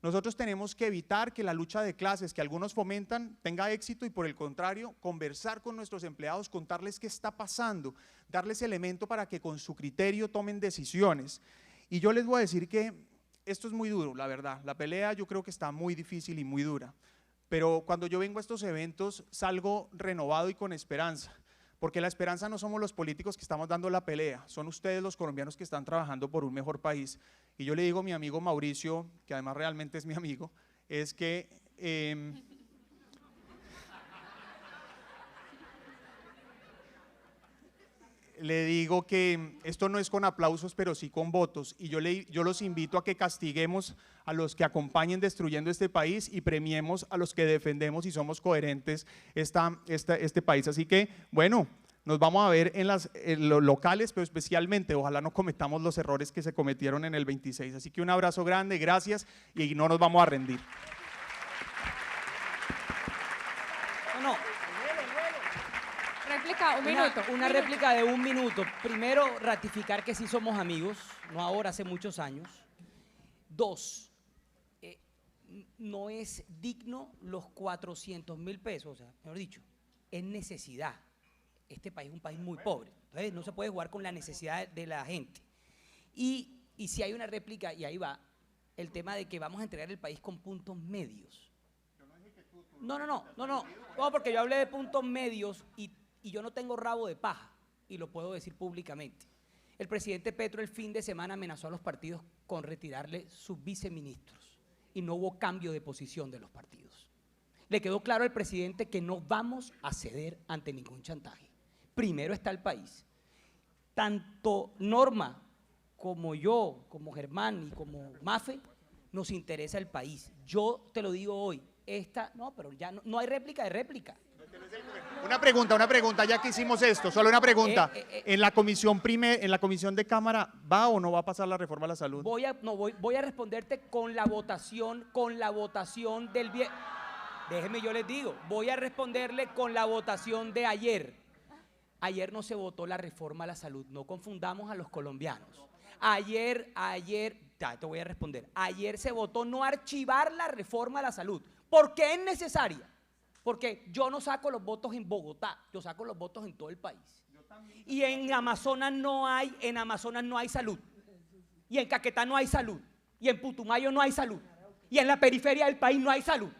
Nosotros tenemos que evitar que la lucha de clases que algunos fomentan tenga éxito y por el contrario, conversar con nuestros empleados, contarles qué está pasando, darles elemento para que con su criterio tomen decisiones. Y yo les voy a decir que esto es muy duro, la verdad, la pelea yo creo que está muy difícil y muy dura, pero cuando yo vengo a estos eventos salgo renovado y con esperanza. Porque la esperanza no somos los políticos que estamos dando la pelea, son ustedes los colombianos que están trabajando por un mejor país. Y yo le digo a mi amigo Mauricio, que además realmente es mi amigo, es que le digo que esto no es con aplausos, pero sí con votos. Y yo los invito a que castiguemos a los que acompañen destruyendo este país y premiemos a los que defendemos y somos coherentes este país. Así que, bueno, nos vamos a ver en los locales, pero especialmente, ojalá no cometamos los errores que se cometieron en el 26. Así que un abrazo grande, gracias y no nos vamos a rendir. No, Réplica, un minuto. una réplica de 1 minuto. Primero, ratificar que sí somos amigos, no ahora, hace muchos años. 2, no es digno los 400.000 pesos, o sea, mejor dicho, es necesidad. Este país es un país muy pobre, entonces no se puede jugar con la necesidad de la gente. Y si hay una réplica, y ahí va, el tema de que vamos a entregar el país con puntos medios. No, porque yo hablé de puntos medios y yo no tengo rabo de paja, y lo puedo decir públicamente. El presidente Petro el fin de semana amenazó a los partidos con retirarle sus viceministros y no hubo cambio de posición de los partidos. Le quedó claro al presidente que no vamos a ceder ante ningún chantaje. Primero está el país. Tanto Norma como yo, como Germán y como Mafe, nos interesa el país. Yo te lo digo hoy, pero ya no hay réplica de réplica. Una pregunta, ya que hicimos esto, solo una pregunta. ¿En la comisión de Cámara va o no va a pasar la reforma a la salud? Voy a responderte con la votación del viernes. Déjenme, yo les digo, voy a responderle con la votación de ayer. Ayer no se votó la reforma a la salud, no confundamos a los colombianos. Ayer, ya te voy a responder, ayer se votó no archivar la reforma a la salud. ¿Por qué es necesaria? Porque yo no saco los votos en Bogotá, yo saco los votos en todo el país. Y en Amazonas no hay salud. Y en Caquetá no hay salud. Y en Putumayo no hay salud. Y en la periferia del país no hay salud.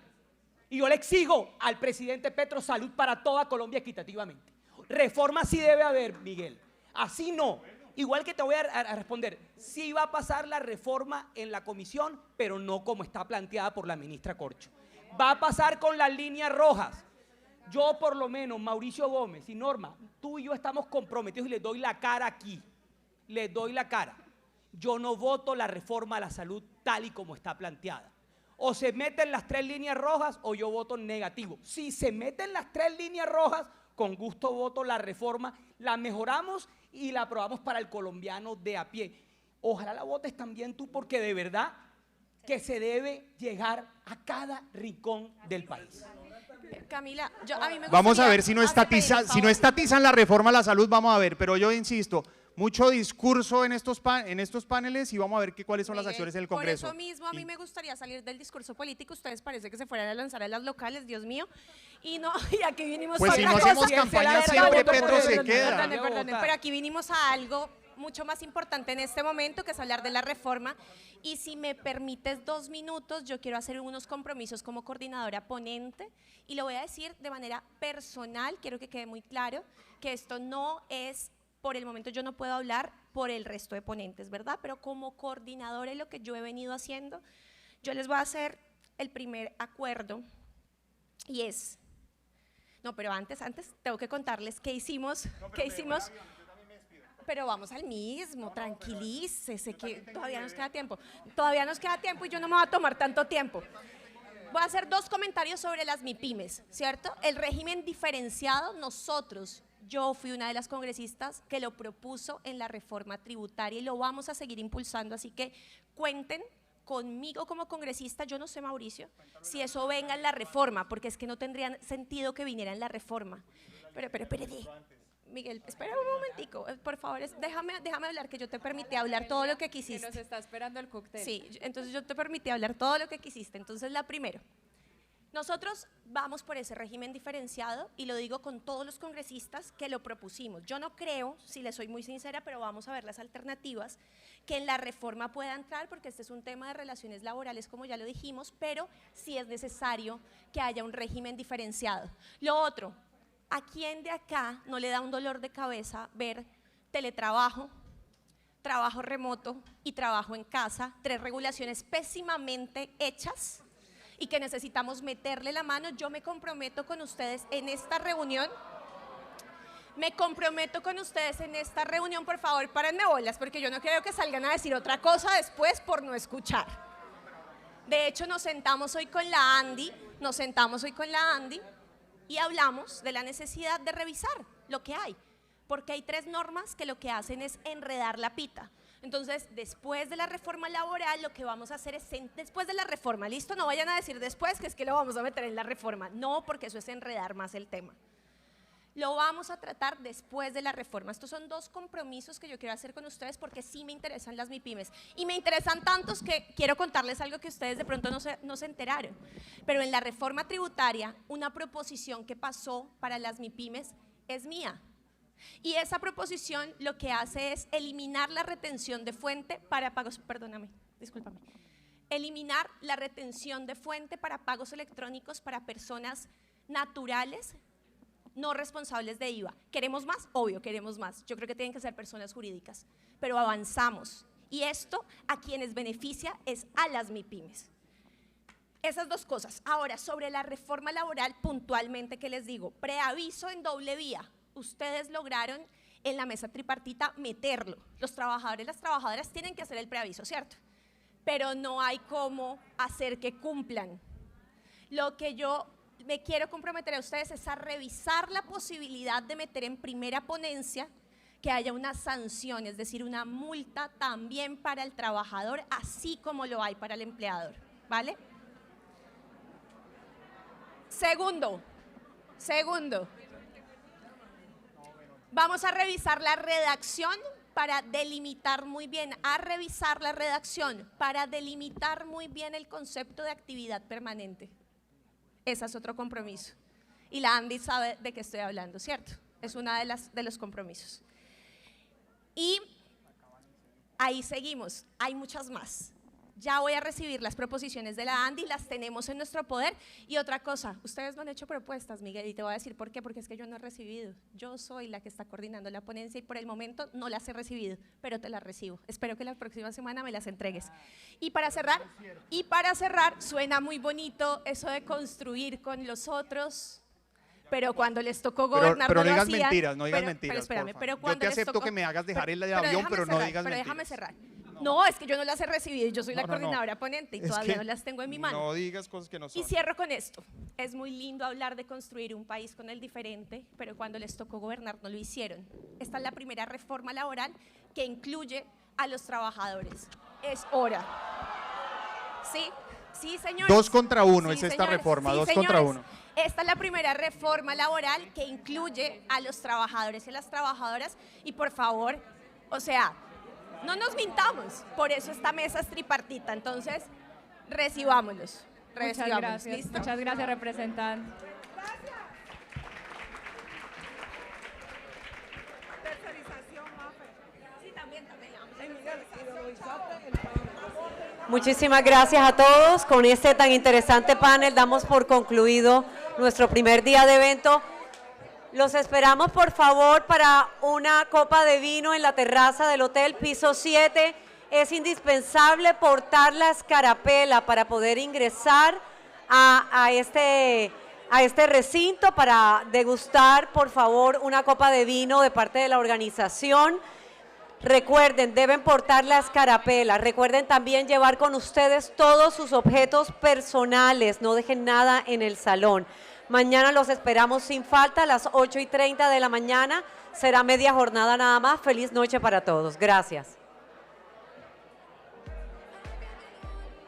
Y yo le exijo al presidente Petro salud para toda Colombia equitativamente. Reforma sí debe haber, Miguel. Así no. Igual que te voy a responder, sí va a pasar la reforma en la comisión, pero no como está planteada por la ministra Corcho. Va a pasar con las líneas rojas. Yo por lo menos, Mauricio Gómez y Norma, tú y yo estamos comprometidos y les doy la cara aquí. Les doy la cara. Yo no voto la reforma a la salud tal y como está planteada. O se meten las 3 líneas rojas o yo voto negativo. Si se meten las 3 líneas rojas, con gusto voto la reforma, la mejoramos y la aprobamos para el colombiano de a pie. Ojalá la votes también tú, porque de verdad que se debe llegar a cada rincón del país. Camila, a mí me Vamos a gustaría ver si no estatizan la reforma a la salud, vamos a ver, pero yo insisto, mucho discurso en estos paneles y vamos a ver cuáles son las acciones en el Congreso. Por eso mismo a mí me gustaría salir del discurso político. Ustedes parece que se fueran a lanzar a las locales, Dios mío. Y no, y aquí vinimos pues a si otra no cosa. hacemos campaña siempre Petro se queda. Perdone, pero aquí vinimos a algo mucho más importante en este momento, que es hablar de la reforma. Y si me permites 2 minutos, yo quiero hacer unos compromisos como coordinadora ponente y lo voy a decir de manera personal. Quiero que quede muy claro que esto no es, por el momento yo no puedo hablar por el resto de ponentes, ¿verdad? Pero como coordinadora, lo que yo he venido haciendo, Yo les voy a hacer el primer acuerdo y es, no, pero antes tengo que contarles qué hicimos, pero vamos al mismo, tranquilícese, que todavía nos queda tiempo y yo no me voy a tomar tanto tiempo. Voy a hacer 2 comentarios sobre las MIPYMES, ¿cierto? El régimen diferenciado, yo fui una de las congresistas que lo propuso en la reforma tributaria y lo vamos a seguir impulsando, así que cuenten conmigo como congresista. Yo no sé, Mauricio, si eso venga en la reforma, porque es que no tendría sentido que viniera en la reforma. Pero, Miguel, espera un momentico, por favor, déjame hablar, que yo te permití hablar todo lo que quisiste. Que nos está esperando el cóctel. Sí, entonces yo te permití hablar todo lo que quisiste. Entonces, la primera, nosotros vamos por ese régimen diferenciado y lo digo con todos los congresistas que lo propusimos. Yo no creo, si les soy muy sincera, pero vamos a ver las alternativas, que en la reforma pueda entrar, porque este es un tema de relaciones laborales, como ya lo dijimos, pero sí es necesario que haya un régimen diferenciado. Lo otro, ¿a quién de acá no le da un dolor de cabeza ver teletrabajo, trabajo remoto y trabajo en casa? 3 regulaciones pésimamente hechas y que necesitamos meterle la mano. Yo me comprometo con ustedes en esta reunión. Por favor, párenme bolas, porque yo no quiero que salgan a decir otra cosa después por no escuchar. De hecho, nos sentamos hoy con la Andy y hablamos de la necesidad de revisar lo que hay, porque hay 3 normas que lo que hacen es enredar la pita. Entonces, después de la reforma laboral, lo que vamos a hacer es, después de la reforma, ¿listo? No vayan a decir después que es que lo vamos a meter en la reforma, no, porque eso es enredar más el tema. Lo vamos a tratar después de la reforma. Estos son 2 compromisos que yo quiero hacer con ustedes, porque sí me interesan las MIPYMES y me interesan tantos que quiero contarles algo que ustedes de pronto no se enteraron. Pero en la reforma tributaria, una proposición que pasó para las MIPYMES es mía. Y esa proposición lo que hace es eliminar la retención de fuente para pagos, eliminar la retención de fuente para pagos electrónicos para personas naturales no responsables de IVA. ¿Queremos más? Obvio, queremos más. Yo creo que tienen que ser personas jurídicas, pero avanzamos. Y esto a quienes beneficia es a las MIPYMES. Esas 2 cosas. Ahora, sobre la reforma laboral, puntualmente, ¿qué les digo? Preaviso en doble vía. Ustedes lograron en la mesa tripartita meterlo. Los trabajadores y las trabajadoras tienen que hacer el preaviso, ¿cierto? Pero no hay cómo hacer que cumplan. Lo que yo me quiero comprometer a ustedes es a revisar la posibilidad de meter en primera ponencia que haya una sanción, es decir, una multa también para el trabajador, así como lo hay para el empleador, ¿vale? Segundo, vamos a revisar la redacción para delimitar muy bien, el concepto de actividad permanente. Ese es otro compromiso. Y la Andy sabe de qué estoy hablando, ¿cierto? Es una de los compromisos. Y ahí seguimos, hay muchas más. Ya voy a recibir las proposiciones de la Andy, las tenemos en nuestro poder. Y otra cosa, ustedes no han hecho propuestas, Miguel, y te voy a decir por qué, porque es que yo no he recibido. Yo soy la que está coordinando la ponencia y por el momento no las he recibido, pero te las recibo. Espero que la próxima semana me las entregues. Y para cerrar, suena muy bonito eso de construir con los otros, pero cuando les tocó gobernar pero no lo digas hacían. mentiras, no digas Pero mentiras, espérame, porfa. pero Yo cuando te les acepto tocó, que me hagas dejar el avión, pero no digas Pero mentiras. déjame cerrar. No, es que yo no las he recibido y yo soy la No. coordinadora ponente y Es todavía que no las tengo en mi mano. No digas cosas que no son. Y cierro con esto. Es muy lindo hablar de construir un país con el diferente, pero cuando les tocó gobernar no lo hicieron. Esta es la primera reforma laboral que incluye a los trabajadores. Es hora. Sí, señores. 2 contra 1 Sí, es esta señores. reforma, Sí, 2 contra señores. 1. Esta es la primera reforma laboral que incluye a los trabajadores y las trabajadoras. Y por favor, o sea, no nos mintamos. Por eso esta mesa es tripartita. Entonces, recibámoslos. Muchas gracias. ¿Listo? Muchas gracias, representante. Muchísimas gracias a todos. Con este tan interesante panel damos por concluido nuestro primer día de evento. Los esperamos, por favor, para una copa de vino en la terraza del hotel piso 7 es indispensable portar la escarapela para poder ingresar a este recinto para degustar, por favor, una copa de vino de parte de la organización. Recuerden, deben portar la escarapela. Recuerden también llevar con ustedes todos sus objetos personales. No dejen nada en el salón. Mañana los esperamos sin falta a las 8:30 de la mañana. Será media jornada nada más. Feliz noche para todos. Gracias.